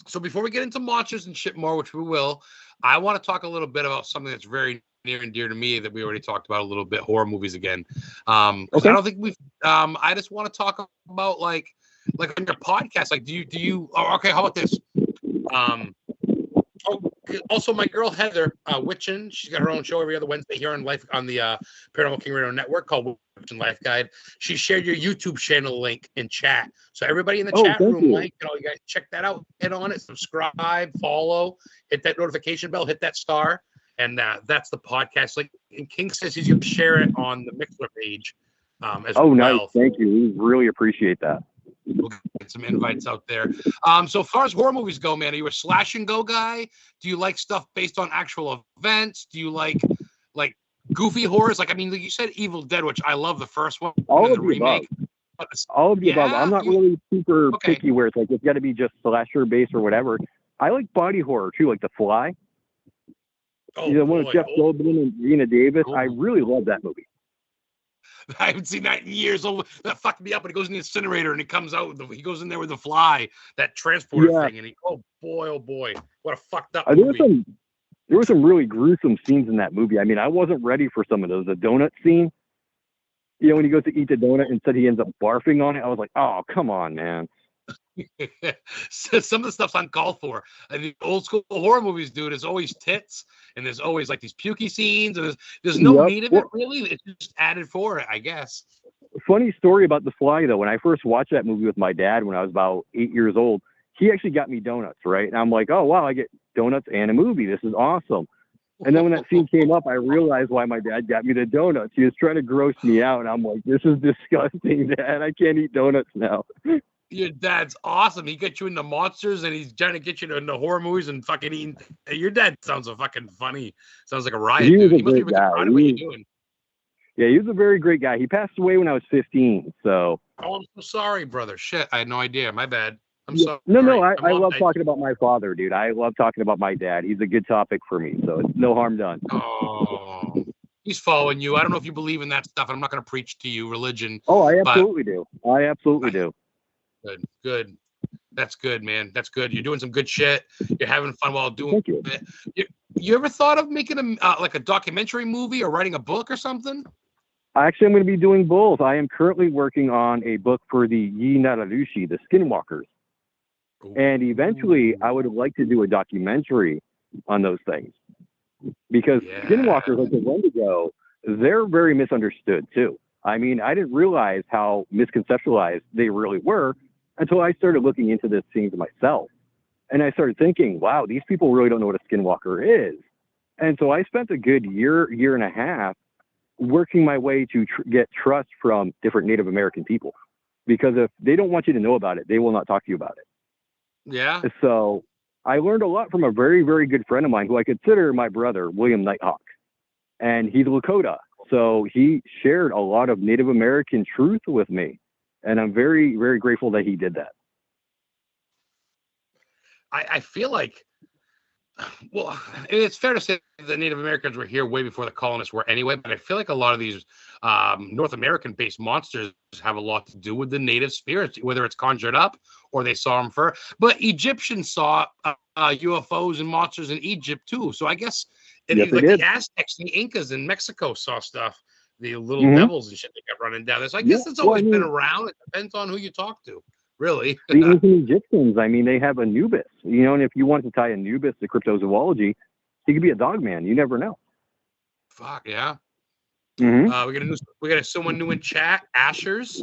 So before we get into monsters and shit more, which we will, I want to talk a little bit about something that's very near and dear to me that we already talked about a little bit, horror movies again. I don't think I just want to talk about like on your podcast. Like, do you? Oh, okay. How about this? Also, my girl Heather Witchin, she's got her own show every other Wednesday here on the Paranormal King Radio Network called Witchin Life Guide. She shared your YouTube channel link in chat, so everybody in the chat room, like, you guys check that out, hit on it, subscribe, follow, hit that notification bell, hit that star, and that's the podcast link. And King says he's going to share it on the Mixler page as well. Oh, nice! Thank you. We really appreciate that. We'll get some invites out there. So far as horror movies go, man, are you a slash and go guy? Do you like stuff based on actual events? Do you like goofy horrors? Like, I mean, like you said, Evil Dead, which I love the first one. All of the remake. All of the above. I'm not really super picky where it's like it's got to be just slasher based or whatever. I like body horror too, like The Fly. The one with Jeff Goldblum and Gina Davis. I really love that movie. I haven't seen that in years. Oh, that fucked me up. When he goes in the incinerator and he comes out, he goes in there with the fly, that transporter thing, and oh boy, what a fucked up movie. There were some really gruesome scenes in that movie. I mean, I wasn't ready for some of those. The donut scene, when he goes to eat the donut and instead he ends up barfing on it. I was like, oh, come on, man. So some of the stuff's uncalled for. The old school horror movies, dude, is always tits, and there's always like these pukey scenes, and there's no need of it really. It's just added for it, I guess. Funny story about The Fly, though. When I first watched that movie with my dad when I was about 8 years old, he actually got me donuts, right? And I'm like, oh wow, I get donuts and a movie. This is awesome. And then when that scene came up, I realized why my dad got me the donuts. He was trying to gross me out, and I'm like, this is disgusting, Dad. I can't eat donuts now. Your dad's awesome. He gets you into monsters, and he's trying to get you into horror movies and fucking eating. Your dad sounds so fucking funny. Sounds like a riot. He was dude. a great guy. What you're doing. Yeah, he was a very great guy. He passed away when I was 15. So. Oh, I'm so sorry, brother. Shit, I had no idea. My bad. I'm sorry. No. I love talking about my father, dude. I love talking about my dad. He's a good topic for me, so it's no harm done. Oh. He's following you. I don't know if you believe in that stuff. I'm not going to preach to you religion. Oh, I absolutely do. I absolutely do. Good. That's good, man. That's good. You're doing some good shit. You're having fun while doing it. You ever thought of making like a documentary movie or writing a book or something? Actually, I'm going to be doing both. I am currently working on a book for the Yi-Nararushi, the Skinwalkers. Ooh. And eventually, I would like to do a documentary on those things. Because Skinwalkers, like the Wendigo, they're very misunderstood, too. I mean, I didn't realize how misconceptualized they really were until I started looking into this thing myself. And I started thinking, wow, these people really don't know what a skinwalker is. And so I spent a good year and a half working my way to get trust from different Native American people. Because if they don't want you to know about it, they will not talk to you about it. Yeah. So I learned a lot from a very, very good friend of mine who I consider my brother, William Nighthawk. And he's Lakota. So he shared a lot of Native American truth with me. And I'm very, very grateful that he did that. I feel like, well, it's fair to say the Native Americans were here way before the colonists were anyway, but I feel like a lot of these North American-based monsters have a lot to do with the native spirits, whether it's conjured up or they saw them first. But Egyptians saw UFOs and monsters in Egypt too. So I guess the Aztecs and the Incas in Mexico saw stuff. The little devils and shit that kept running down there. So I guess it's always been around. It depends on who you talk to, really. The ancient Egyptians, I mean, they have Anubis, and if you want to tie Anubis to cryptozoology, he could be a dog man. You never know. Fuck, yeah. Mm-hmm. We got someone new in chat, Ashers.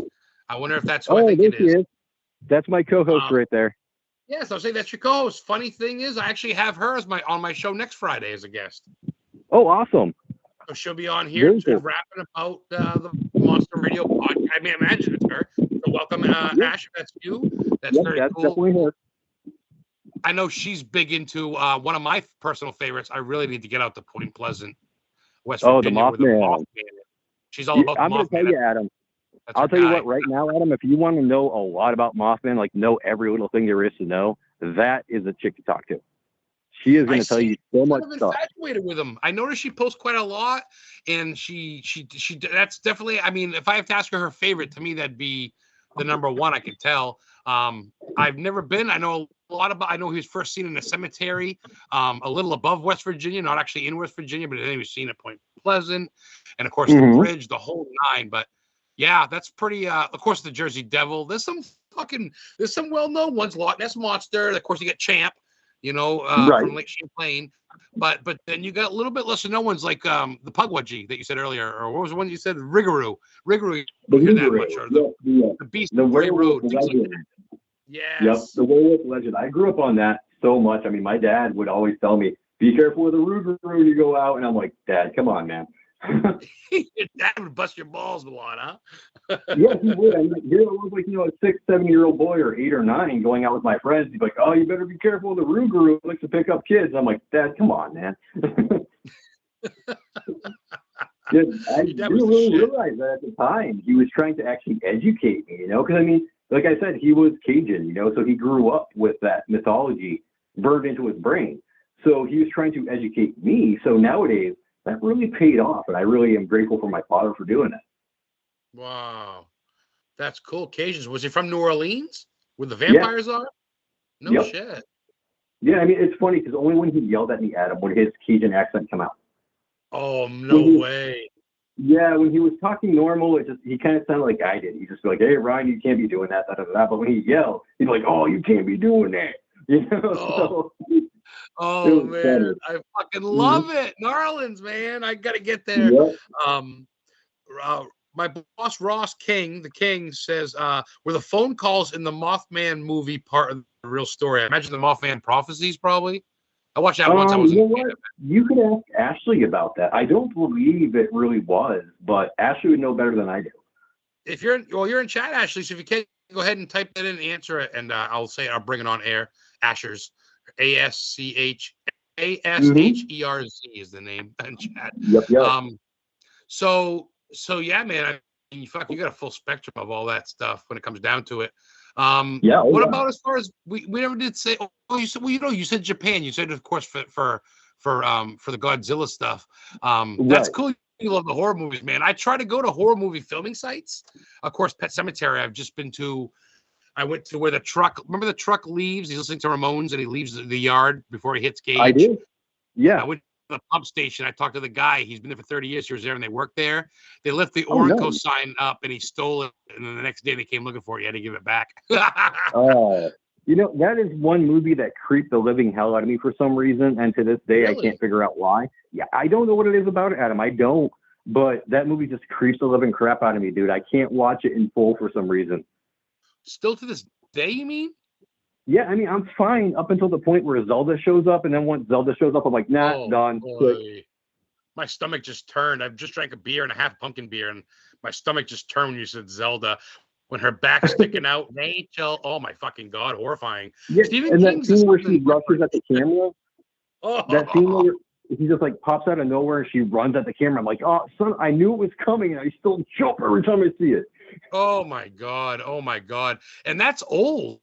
I wonder if that's who I think it is. That's my co-host right there. Yes, I'll say that's your co-host. Funny thing is, I actually have her as on my show next Friday as a guest. Oh, awesome. So she'll be on here rapping about the Monster Radio podcast. I mean, imagine it's her. So welcome, Ash. If that's you. That's very cool. Definitely her. I know she's big into one of my personal favorites. I really need to get out to Point Pleasant, West Virginia. Oh, the Mothman. She's all about the Mothman. I'm going to tell you, Adam. I'll tell you what, right now, Adam, if you want to know a lot about Mothman, like know every little thing there is to know, that is a chick to talk to. She is going to tell you so much stuff. I'm infatuated with him. I noticed she posts quite a lot, and she that's definitely. I mean, if I have to ask her favorite, to me that'd be the number one. I can tell. I've never been. I know a lot about. I know he was first seen in a cemetery, a little above West Virginia, not actually in West Virginia, but then he was seen at Point Pleasant, and of course the bridge, the whole nine. But Yeah, that's pretty. Of course, the Jersey Devil. There's some well-known ones. Loch Ness Monster. Of course, you get Champ, Right. from Lake Champlain. But then you got a little bit lesser known ones like the Pugwudgie that you said earlier, or what was the one you said? Riggaroo. You don't hear that much, or the Beast of Grey Road. Things like that. Yes. Yep, the werewolf legend. I grew up on that so much. I mean, my dad would always tell me, "Be careful with the Rougarou when you go out," and I'm like, "Dad, come on, man." That would bust your balls a lot, huh? Yes, he would. I mean, here I was like, a 6, 7-year-old boy or 8 or 9 going out with my friends. He's like, "Oh, you better be careful with the Rougarou. It likes to pick up kids." I'm like, "Dad, come on, man." I didn't really realize that at the time. He was trying to actually educate me, because I mean, like I said, he was Cajun, so he grew up with that mythology burned into his brain. So he was trying to educate me. So nowadays, that really paid off, and I really am grateful for my father for doing it. Wow, that's cool. Cajuns. Was he from New Orleans, where the vampires are? No shit. Yeah, I mean, it's funny because only when he yelled at me, Adam, would his Cajun accent come out. Oh, no way. Yeah, when he was talking normal, he kind of sounded like I did. He'd just be like, "Hey, Ryan, you can't be doing that, da, da, da." But when he yelled, he'd be like, "Oh, you can't be doing that." Oh man, funny. I fucking love it. New Orleans, man. I got to get there. Yep. My boss, Ross King, the King, says, were the phone calls in the Mothman movie part of the real story? I imagine the Mothman prophecies, probably. I watched that once. I was You could ask Ashley about that. I don't believe it really was, but Ashley would know better than I do. If you're in chat, Ashley, so if you can't, go ahead and type that in and answer it, and I'll bring it on air. Ashers, ASCHERZ is the name in chat. Yep. So yeah, man. I mean, you got a full spectrum of all that stuff when it comes down to it. What about as far as we never did say? Oh, you said you said Japan. You said, of course, for the Godzilla stuff. That's cool. You love the horror movies, man. I try to go to horror movie filming sites. Of course, Pet Sematary. I've just been to. I went to where the truck. Remember the truck leaves? He's listening to Ramones, and he leaves the yard before he hits Gage. I did. Yeah. I went to the pump station. I talked to the guy. He's been there for 30 years. He was there, and they worked there. They left the Ornco sign up, and he stole it. And then the next day, they came looking for it. He had to give it back. That is one movie that creeped the living hell out of me for some reason, and to this day, really? I can't figure out why. Yeah, I don't know what it is about it, Adam. I don't. But that movie just creeps the living crap out of me, dude. I can't watch it in full for some reason. Still to this day, you mean? Yeah, I mean, I'm fine up until the point where Zelda shows up, and then once Zelda shows up, I'm like, nah, done. My stomach just turned. I've just drank a beer and a half pumpkin beer, and my stomach just turned when you said Zelda. When her back's sticking out, Rachel. Oh my fucking god, horrifying. Yeah, and that scene where she rushes at the camera. That scene where he just like pops out of nowhere and she runs at the camera. I'm like, oh, son, I knew it was coming, and I still jump every time I see it. Oh my god. And that's old.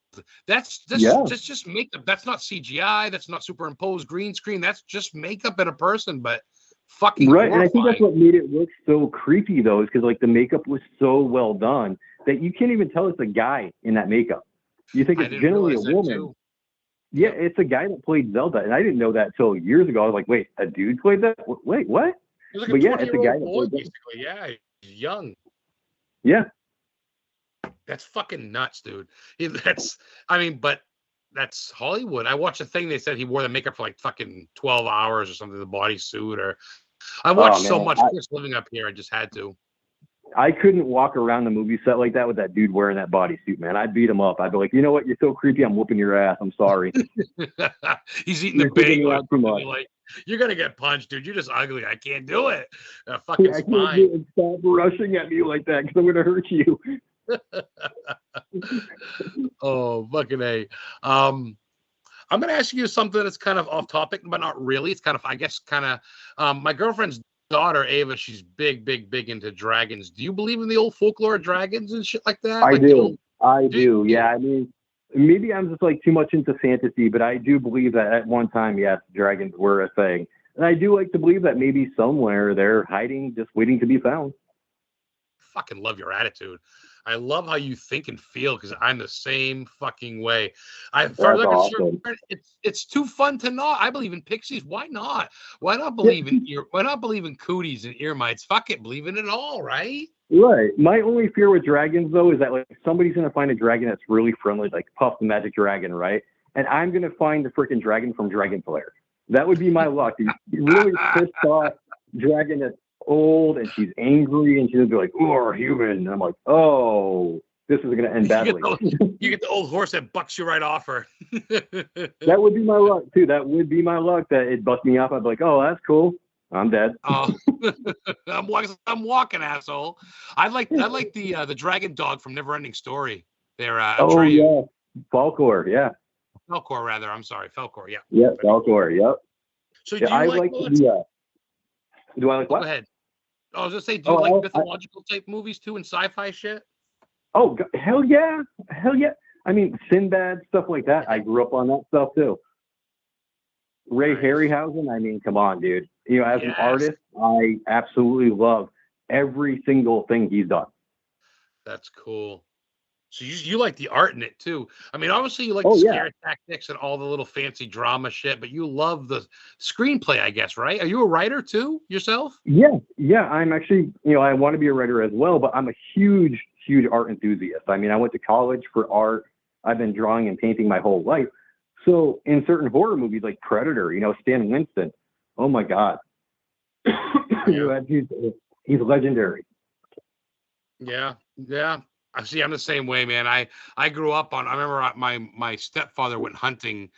That's just makeup. That's not CGI. That's not superimposed green screen. That's just makeup in a person, but fucking right. horrifying. And I think that's what made it look so creepy, though, is because like the makeup was so well done that you can't even tell it's a guy in that makeup. You think it's generally a woman. Yeah, it's a guy that played Zelda, and I didn't know that till years ago. I was like, wait, a dude played that? Wait, what? Like but yeah, it's a guy that played basically. Yeah, he's young. Yeah. That's fucking nuts, dude. But that's Hollywood. I watched a thing. They said he wore the makeup for like fucking 12 hours or something, the bodysuit. Or I watched so much living up here. I just had to. I couldn't walk around the movie set like that with that dude wearing that bodysuit, man. I'd beat him up. I'd be like, you know what? You're so creepy. I'm whooping your ass. I'm sorry. He's eating the bagel. Like, you're going to get punched, dude. You're just ugly. I can't do it. Fucking spine. Stop rushing at me like that because I'm going to hurt you. Oh, fucking A. I'm going to ask you something that's kind of off topic, but not really. It's kind of, I guess, my girlfriend's daughter, Ava, she's big into dragons. Do you believe in the old folklore of dragons and shit like that? I do. Yeah, I mean, maybe I'm just like too much into fantasy, but I do believe that at one time, yes, dragons were a thing. And I do like to believe that maybe somewhere they're hiding, just waiting to be found. Fucking love your attitude. I love how you think and feel because I'm the same fucking way. Awesome. It's too fun to not. I believe in pixies. Why not? Why not believe in cooties and ear mites? Fuck it, believe in it all, right? Right. My only fear with dragons, though, is that like somebody's gonna find a dragon that's really friendly, like Puff the Magic Dragon, right? And I'm gonna find the freaking dragon from Dragon Slayer. That would be my luck. You really pissed off dragon that's old and she's angry and she's gonna be like, "Oh, human." And I'm like, "Oh, this is gonna end badly." You get the old horse that bucks you right off her. That would be my luck too. That would be my luck that it bucked me off. I'd be like, "Oh, that's cool. I'm dead." Oh, I'm walking, asshole. I like the dragon dog from Neverending Story. They're oh yeah, Falcor. Yeah. Falcor, rather. I'm sorry, Falcor. Yeah. Yeah, Falcor. Yep. So do you I like the, do I like what? Go ahead. I was gonna say, do you like mythological type movies too and sci-fi shit? Oh, hell yeah. Hell yeah. I mean, Sinbad, stuff like that. I grew up on that stuff too. Ray Harryhausen, I mean, come on, dude. You know, as an artist, I absolutely love every single thing he's done. That's cool. So you like the art in it too. I mean, obviously you like the scare tactics and all the little fancy drama shit, but you love the screenplay, I guess, right? Are you a writer too yourself? Yeah. I'm actually, I want to be a writer as well, but I'm a huge art enthusiast. I mean, I went to college for art. I've been drawing and painting my whole life. So in certain horror movies like Predator, Stan Winston, oh my God. He's legendary. Yeah. I see. I'm the same way, man. I grew up on. I remember my stepfather went hunting.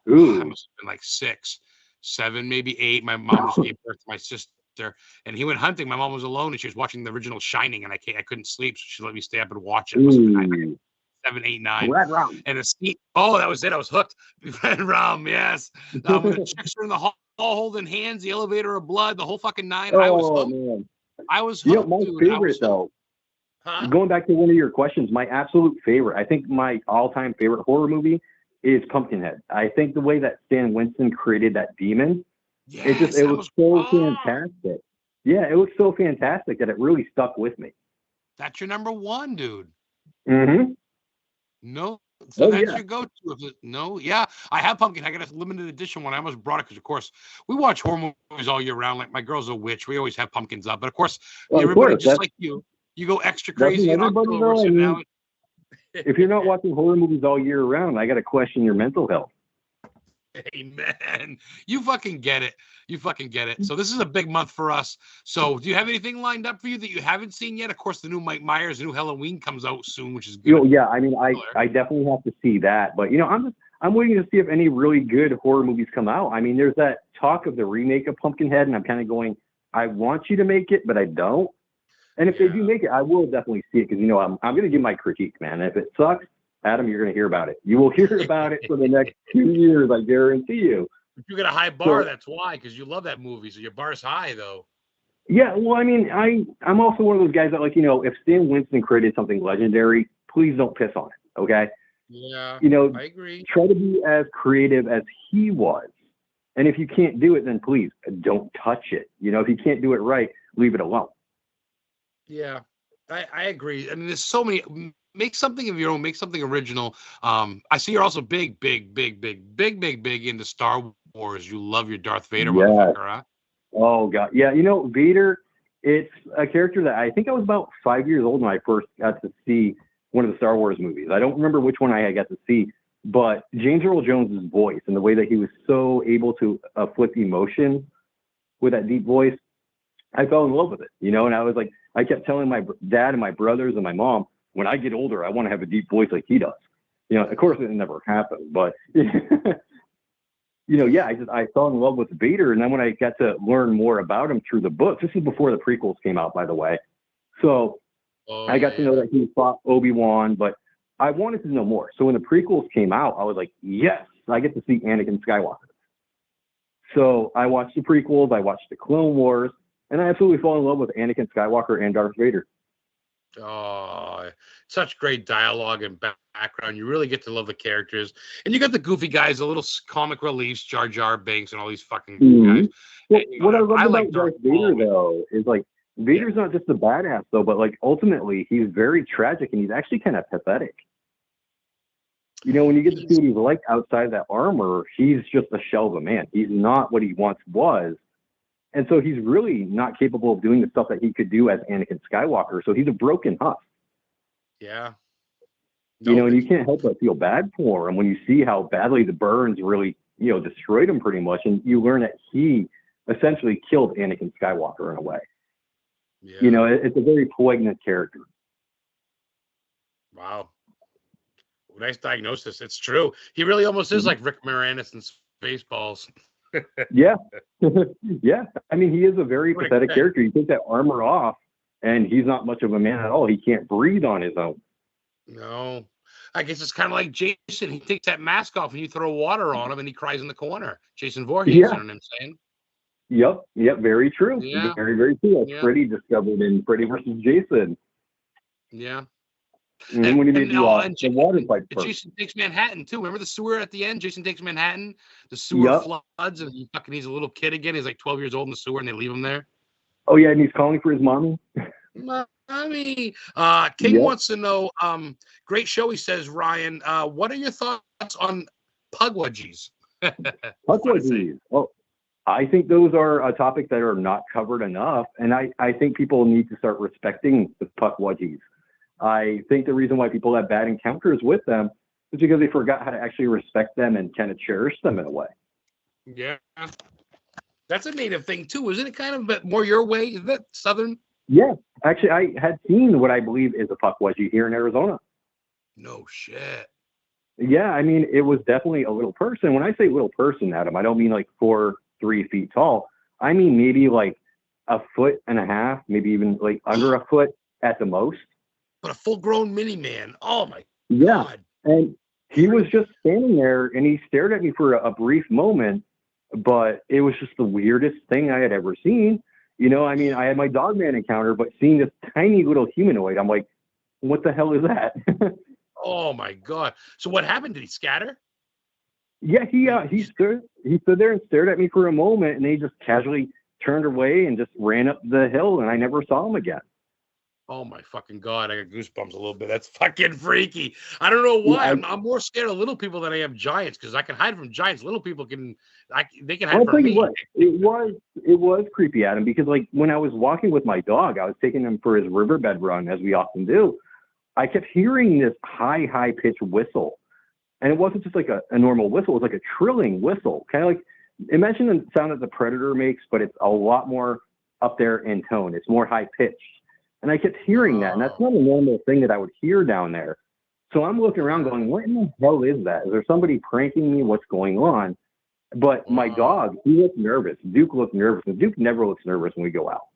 I must have been like 6, 7, maybe 8. My mom just gave birth to my sister, and he went hunting. My mom was alone, and she was watching the original Shining, and I couldn't sleep, so she let me stay up and watch it. It must have been 7, 8, 9. Red Rum. And the scene. Oh, that was it. I was hooked. Red Rum. Yes. The chicks are in the hall holding hands. The elevator of blood. The whole fucking 9. I was hooked. Man. I was hooked. My favorite though. Huh? Going back to one of your questions, my absolute favorite, I think my all-time favorite horror movie is Pumpkinhead. I think the way that Stan Winston created that demon, it was so fantastic. Yeah, it was so fantastic that it really stuck with me. That's your number one, dude. Mm-hmm. No, so that's your go-to. No, yeah, I have Pumpkinhead. I got a limited edition one. I almost brought it because, of course, we watch horror movies all year round. Like my girl's a witch. We always have pumpkins up. But of course, everybody just like you go extra crazy in October. So now if you're not watching horror movies all year round, I got to question your mental health. Amen. You fucking get it. So this is a big month for us. So do you have anything lined up for you that you haven't seen yet? Of course, the new Mike Myers, the new Halloween comes out soon, which is good. Yeah, I mean, I definitely have to see that. But, I'm waiting to see if any really good horror movies come out. I mean, there's that talk of the remake of Pumpkinhead, and I'm kind of going, I want you to make it, but I don't. And if they do make it, I will definitely see it because, I'm going to give my critique, man. If it sucks, Adam, you're going to hear about it. You will hear about it for the next 2 years, I guarantee you. If you got a high bar, that's why, because you love that movie. So your bar's high, though. Yeah, well, I mean, I'm also one of those guys that, like, if Stan Winston created something legendary, please don't piss on it, okay? Yeah, I agree. Try to be as creative as he was. And if you can't do it, then please don't touch it. If you can't do it right, leave it alone. Yeah, I agree. I mean, there's so many. Make something of your own. Make something original. I see you're also big into Star Wars. You love your Darth Vader, motherfucker, huh? Oh God, yeah. Vader. It's a character that I think I was about 5 years old when I first got to see one of the Star Wars movies. I don't remember which one I got to see, but James Earl Jones's voice and the way that he was so able to afflict emotion with that deep voice, I fell in love with it. And I was like, I kept telling my dad and my brothers and my mom, when I get older, I want to have a deep voice like he does. Of course, it never happened, but I fell in love with Vader, and then when I got to learn more about him through the books, this is before the prequels came out, by the way. So I got to know that he fought Obi-Wan, but I wanted to know more. So when the prequels came out, I was like, yes, I get to see Anakin Skywalker. So I watched the prequels, I watched the Clone Wars, and I absolutely fell in love with Anakin Skywalker and Darth Vader. Oh, such great dialogue and background. You really get to love the characters. And you got the goofy guys, the little comic reliefs, Jar Jar Binks, and all these fucking guys. Well, what I love about Darth Vader, though, is like, Vader's not just a badass, though, but like ultimately, he's very tragic and he's actually kind of pathetic. When you get to see what he's like outside that armor, he's just a shell of a man. He's not what he once was. And so he's really not capable of doing the stuff that he could do as Anakin Skywalker. So he's a broken husk. Yeah. You know, and you can't help but feel bad for him when you see how badly the burns really, you know, destroyed him pretty much. And you learn that he essentially killed Anakin Skywalker in a way. Yeah. You know, it's a very poignant character. Wow. Nice diagnosis. It's true. He really almost is like Rick Moranis in Spaceballs. Yeah. Yeah. I mean, he is a very pathetic character. You take that armor off, and he's not much of a man at all. He can't breathe on his own. No. I guess it's kind of like Jason. He takes that mask off and you throw water on him and he cries in the corner. Jason Voorhees, you know what I'm saying? Yep. Yep. Very true. Yeah. Very, very true. That's Freddy discovered in Freddy versus Jason. Yeah. And when he made the water fight first. Jason Takes Manhattan too. Remember the sewer at the end? Jason Takes Manhattan. The sewer floods and he's a little kid again. He's like 12 years old in the sewer and they leave him there. Oh yeah, and he's calling for his mommy. Mommy. King wants to know. Great show, he says. Ryan, what are your thoughts on pugwudgies? Pugwudgies. Oh, I think those are a topic that are not covered enough, and I think people need to start respecting the pugwudgies. I think the reason why people have bad encounters with them is because they forgot how to actually respect them and kind of cherish them in a way. Yeah. That's a native thing too, isn't it? Kind of, but more your way. Is that Southern? Yeah. Actually, I had seen what I believe is a pugwudgie here in Arizona. No shit. Yeah, I mean, it was definitely a little person. When I say little person, Adam, I don't mean like 3 feet tall. I mean maybe like 1.5 feet, maybe even like under a foot at the most. But a full-grown mini-man. Oh, my God. And he was just standing there, and he stared at me for a brief moment, but it was just the weirdest thing I had ever seen. You know, I mean, I had my Dogman encounter, but seeing this tiny little humanoid, I'm like, what the hell is that? Oh, my God. So what happened? Did he scatter? Yeah, he stood there and stared at me for a moment, and then he just casually turned away and just ran up the hill, and I never saw him again. Oh my fucking God, I got goosebumps a little bit. That's fucking freaky. I don't know why. I'm more scared of little people than I am giants, because I can hide from giants. Little people they can hide from me. What, it was creepy, Adam, because like when I was walking with my dog, I was taking him for his riverbed run, as we often do. I kept hearing this high pitched whistle. And it wasn't just like a normal whistle, it was like a trilling whistle. Kind of like, imagine the sound that the Predator makes, but it's a lot more up there in tone. It's more high pitched. And I kept hearing that, and that's not a normal thing that I would hear down there. So I'm looking around going, what in the hell is that? Is there somebody pranking me? What's going on? But my dog, he looked nervous. Duke looked nervous. And Duke never looks nervous when we go out.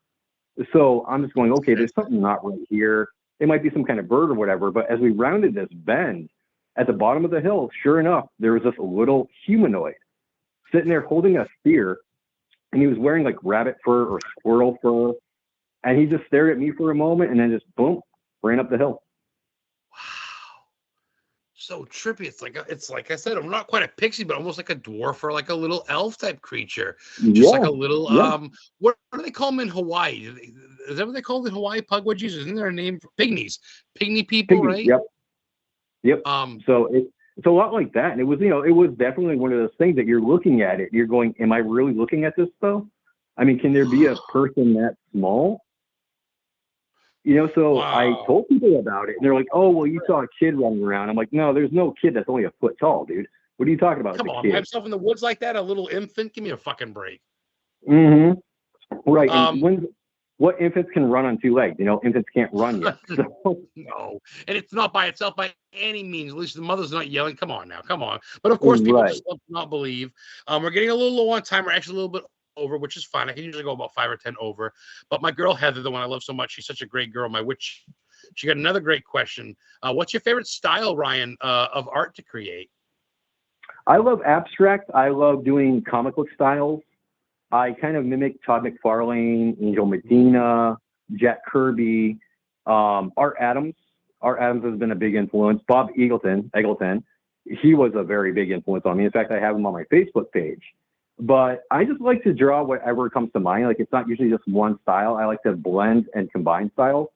So I'm just going, okay, there's something not right here. It might be some kind of bird or whatever. But as we rounded this bend, at the bottom of the hill, sure enough, there was this little humanoid sitting there holding a spear. And he was wearing like rabbit fur or squirrel fur. And he just stared at me for a moment and then just boom, ran up the hill. Wow. So trippy. It's like I said, I'm not quite a pixie, but almost like a dwarf or like a little elf type creature. Just like a little what do they call them in Hawaii? Is that what they call them in Hawaii? Pugwudgies? Isn't there a name for pygmies? Pygmy people, right? Yep. So it's a lot like that. And it was, it was definitely one of those things that you're looking at it. You're going, am I really looking at this though? I mean, can there be a person that small? So I told people about it, and they're like, "Oh, well, you saw a kid running around." I'm like, "No, there's no kid that's only a foot tall, dude. What are you talking about?" Come on, by himself in the woods like that, a little infant? Give me a fucking break. Mm-hmm. Right. And what infants can run on 2 legs? Infants can't run yet. So. No, and it's not by itself by any means. At least the mother's not yelling. Come on now, come on. But of course, people just love to not believe. We're getting a little low on time. We're actually a little bit over, which is fine. I can usually go about 5 or 10 over. But my girl Heather, the one I love so much, she's such a great girl. My witch, she got another great question. What's your favorite style, Ryan, of art to create? I love abstract. I love doing comic book styles. I kind of mimic Todd McFarlane, Angel Medina, Jack Kirby, Art Adams. Art Adams has been a big influence. Bob Eggleton, he was a very big influence on me. In fact, I have him on my Facebook page. But I just like to draw whatever comes to mind. Like, it's not usually just one style. I like to blend and combine styles.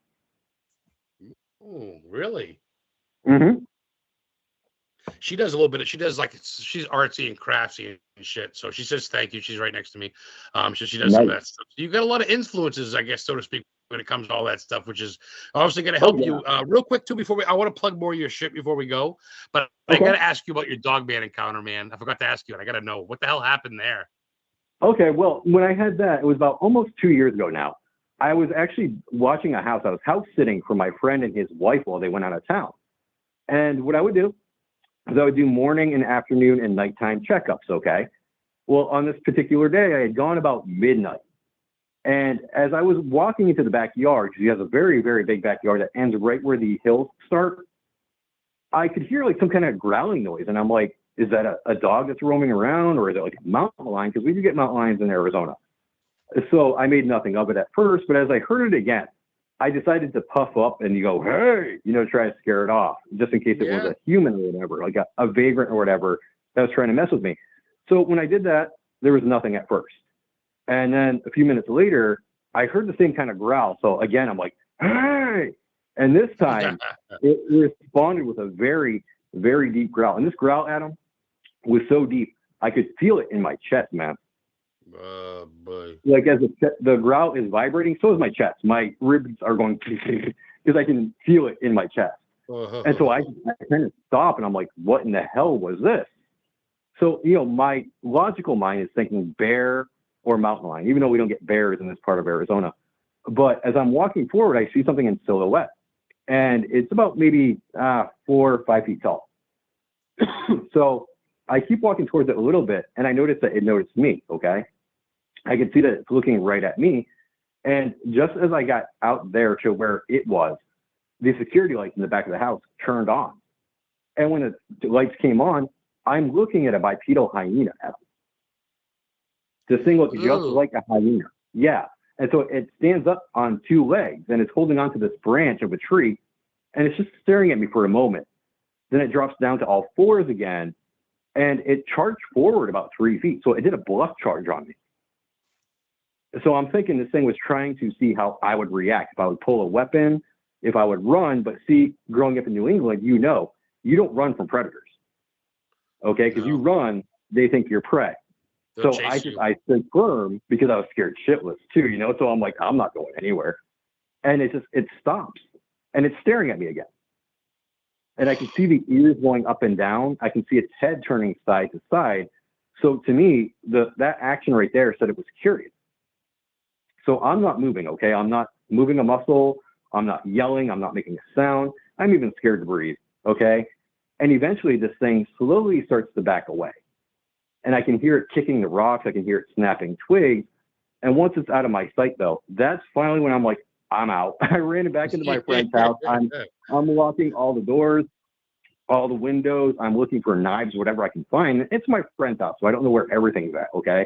Oh, really? Mm-hmm. She does a little bit. She does like she's artsy and craftsy and shit. So she says thank you. She's right next to me. So she does some of that stuff. So you've got a lot of influences, I guess, so to speak, when it comes to all that stuff, which is obviously going to help you. Real quick too, before I want to plug more of your shit before we go, but I got to ask you about your Dogman encounter, man. I forgot to ask you, and I got to know what the hell happened there. Okay, well, when I had that, it was about almost 2 years ago now. I was actually watching a house. I was house sitting for my friend and his wife while they went out of town. And what I would do is I would do morning and afternoon and nighttime checkups, okay? Well, on this particular day, I had gone about midnight. And as I was walking into the backyard, because he has a very, very big backyard that ends right where the hills start, I could hear like some kind of growling noise. And I'm like, is that a dog that's roaming around, or is it like a mountain lion? Because we do get mountain lions in Arizona. So I made nothing of it at first, but as I heard it again, I decided to puff up and go, hey, try to scare it off, just in case it was a human or whatever, like a vagrant or whatever that was trying to mess with me. So when I did that, there was nothing at first. And then a few minutes later, I heard the same kind of growl. So again, I'm like, hey, and this time it responded with a very, very deep growl. And this growl, Adam, was so deep, I could feel it in my chest, man. Boy. Like as the growl is vibrating, so is my chest. My ribs are going because I can feel it in my chest. And so I kind of stop and I'm like, what in the hell was this? So, my logical mind is thinking bear or mountain lion, even though we don't get bears in this part of Arizona. But as I'm walking forward, I see something in silhouette, and it's about maybe 4 or 5 feet tall. So I keep walking towards it a little bit, and I noticed that it noticed me, okay? I could see that it's looking right at me. And just as I got out there to where it was, the security lights in the back of the house turned on. And when the lights came on, I'm looking at a bipedal hyena. This thing looks just like a hyena. Yeah. And so it stands up on 2 legs, and it's holding onto this branch of a tree, and it's just staring at me for a moment. Then it drops down to all 4s again, and it charged forward about 3 feet. So it did a bluff charge on me. So I'm thinking this thing was trying to see how I would react, if I would pull a weapon, if I would run. But see, growing up in New England, you don't run from predators. Okay, because you run, they think you're prey. So I stood firm because I was scared shitless too, So I'm like, I'm not going anywhere. And it stops, and it's staring at me again. And I can see the ears going up and down. I can see its head turning side to side. So to me, that action right there said it was curious. So I'm not moving, okay? I'm not moving a muscle. I'm not yelling. I'm not making a sound. I'm even scared to breathe, okay? And eventually this thing slowly starts to back away. And I can hear it kicking the rocks. I can hear it snapping twigs. And once it's out of my sight, though, that's finally when I'm like, I'm out. I ran back into my friend's house. I'm locking all the doors, all the windows. I'm looking for knives, whatever I can find. It's my friend's house, so I don't know where everything's at, okay?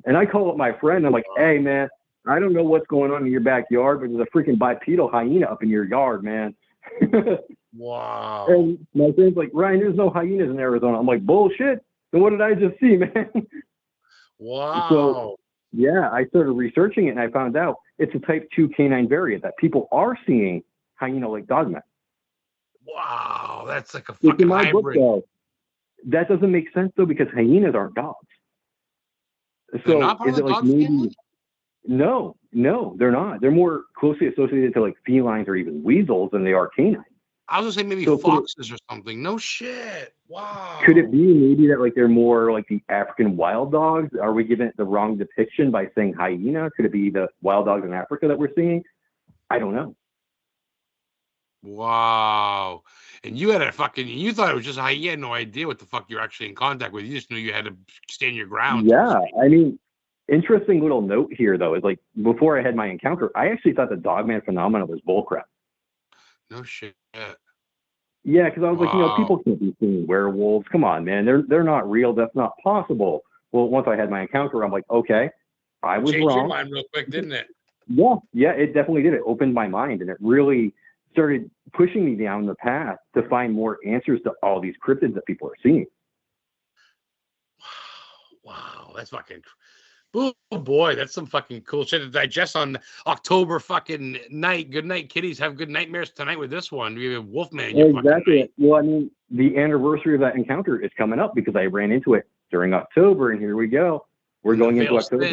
And I call up my friend. I'm like, hey, man, I don't know what's going on in your backyard, but there's a freaking bipedal hyena up in your yard, man. Wow. And my friend's like, Ryan, there's no hyenas in Arizona. I'm like, bullshit. Then what did I just see, man? Wow. So, yeah, I started researching it, and I found out it's a type 2 canine variant that people are seeing hyena-like dogmen. Wow, that's like a fucking in my hybrid. Book, though, that doesn't make sense, though, because hyenas aren't dogs. They're not part is of the it like dog family? No, they're not. They're more closely associated to like felines or even weasels than they are canines. I was gonna say maybe foxes or something. No shit. Wow. Could it be maybe that like they're more like the African wild dogs? Are we giving it the wrong depiction by saying hyena? Could it be the wild dogs in Africa that we're seeing? I don't know. Wow. And you thought it was just you had no idea what the fuck you're actually in contact with. You just knew you had to stand your ground. Yeah, I mean, interesting little note here though is like before I had my encounter, I actually thought the dogman phenomenon was bullcrap. No shit. Yeah, because I was like, people can't be seeing werewolves. Come on, man, they're not real. That's not possible. Well, once I had my encounter, I'm like, okay, I was Changed wrong. Your mind real quick, didn't it? Yeah, it definitely did. It opened my mind, and it really started pushing me down the path to find more answers to all these cryptids that people are seeing. Wow, that's fucking. Oh boy, that's some fucking cool shit to digest on October fucking night. Good night, kiddies. Have good nightmares tonight with this one. You have Wolfman. Exactly. Well, I mean, the anniversary of that encounter is coming up because I ran into it during October, and here we go. We're going into October.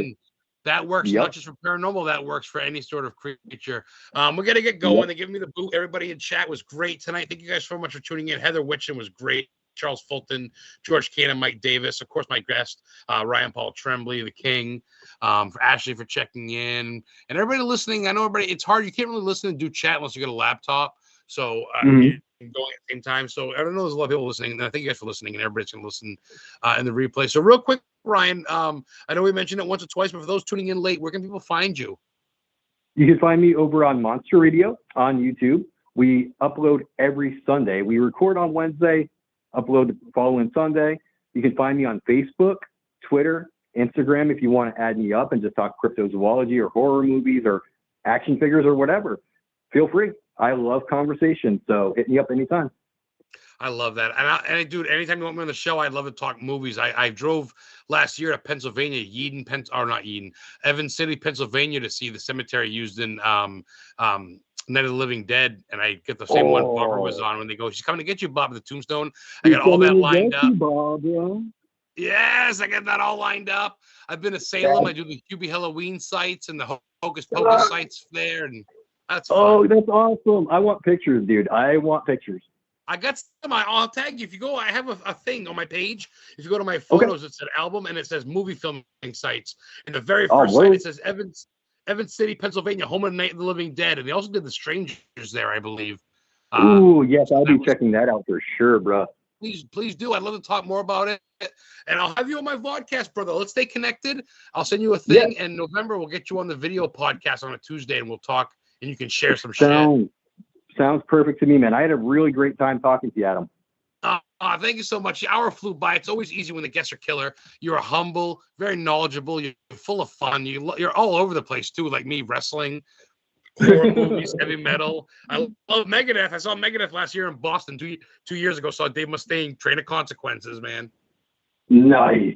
That works not just for paranormal. That works for any sort of creature. We're gonna get going. They give me the boot. Everybody in chat was great tonight. Thank you guys so much for tuning in. Heather Witchin was great. Charles Fulton, George Cannon, Mike Davis, of course, my guest, Ryan Paul Tremblay, the King, for Ashley for checking in, and everybody listening. I know everybody, it's hard. You can't really listen and do chat unless you get a laptop. So, going at the same time. So, I don't know, there's a lot of people listening, and I thank you guys for listening, and everybody's going to listen in the replay. So, real quick, Ryan, I know we mentioned it once or twice, but for those tuning in late, where can people find you? You can find me over on Monster Radio on YouTube. We upload every Sunday. We record on Wednesday, upload the following Sunday. You can find me on Facebook, Twitter, Instagram if you want to add me up and just talk cryptozoology or horror movies or action figures or whatever. Feel free. I love conversation, so hit me up anytime. I love that. And dude, anytime you want me on the show, I'd love to talk movies. I drove last year to Pennsylvania, Evans City, Pennsylvania, to see the cemetery used in Night of the Living Dead, and I get the same one Barbara was on when they go, she's coming to get you, Bob, the tombstone. I got all that lined up. Yes, I got that all lined up. I've been to Salem. I do the Hubie Halloween sites and the Hocus Pocus sites there, and that's fun. That's awesome. I want pictures, dude. I want pictures. I got some. I'll tag you if you go. I have a thing on my page. If you go to my photos, It's an album, and it says movie filming sites. And the very first site, it says Evans City, Pennsylvania, home of Night of the Living Dead, and they also did The Strangers there, I believe. Yes, I'll be checking that out for sure, bro. Please do. I'd love to talk more about it, and I'll have you on my podcast, brother. Let's stay connected. I'll send you a thing, and in November we'll get you on the video podcast on a Tuesday, and we'll talk, and you can share some shit. Sounds perfect to me, man. I had a really great time talking to you, Adam. Thank you so much. The hour flew by. It's always easy when the guests are killer. You're humble, very knowledgeable. You're full of fun. You're all over the place too, like me, wrestling, horror movies, heavy metal. I love Megadeth. I saw Megadeth last year in Boston 2 years ago. Saw Dave Mustaine, Train of Consequences, man. Nice.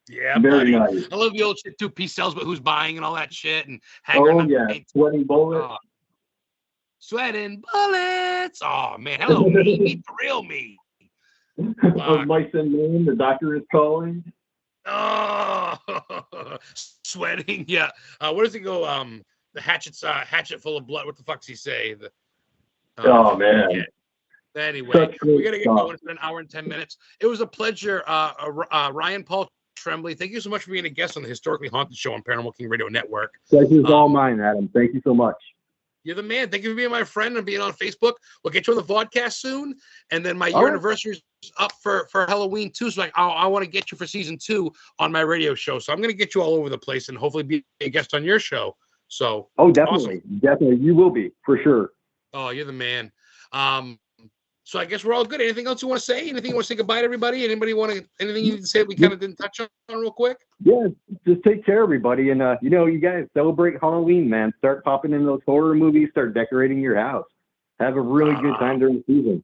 Yeah, very buddy. nice. I love the old shit too. Peace sells, but who's buying and all that shit. And Sweating bullets. Sweating bullets. Oh man, hello me, meet the real me. Mice and Men, the doctor is calling. Oh, sweating. Yeah. Where does he go? The hatchet full of blood. What the fuck does he say? Man. Yeah. Anyway, we gotta get going. It's been an hour and 10 minutes. It was a pleasure. Ryan Paul Tremblay, thank you so much for being a guest on the Historically Haunted Show on Paranormal King Radio Network. Pleasure's all mine, Adam. Thank you so much. You're the man. Thank you for being my friend and being on Facebook. We'll get you on the podcast soon. And then my year anniversary is up for Halloween too. So I want to get you for season 2 on my radio show. So I'm going to get you all over the place and hopefully be a guest on your show. So definitely. Awesome. Definitely. You will be for sure. Oh, you're the man. So I guess we're all good. Anything else you want to say? Anything you want to say goodbye to everybody? Anything you need to say that we kind of didn't touch on real quick? Yeah, just take care, everybody. And, you guys celebrate Halloween, man. Start popping in those horror movies. Start decorating your house. Have a really good time during the season.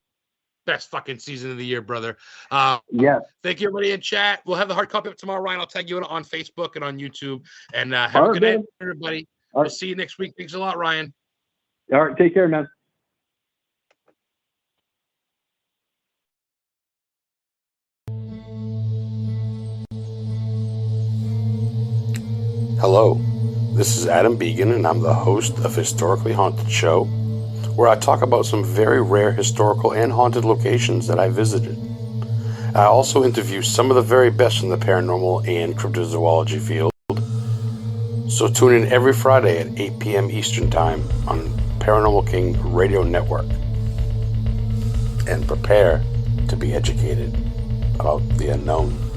Best fucking season of the year, brother. Yeah. Thank you, everybody in chat. We'll have the hard copy up tomorrow, Ryan. I'll tag you on Facebook and on YouTube. And have a good night, everybody. We'll see you next week. Thanks a lot, Ryan. All right. Take care, man. Hello, this is Adam Began, and I'm the host of Historically Haunted Show, where I talk about some very rare historical and haunted locations that I visited. I also interview some of the very best in the paranormal and cryptozoology field. So tune in every Friday at 8 p.m. Eastern Time on Paranormal King Radio Network. And prepare to be educated about the unknown.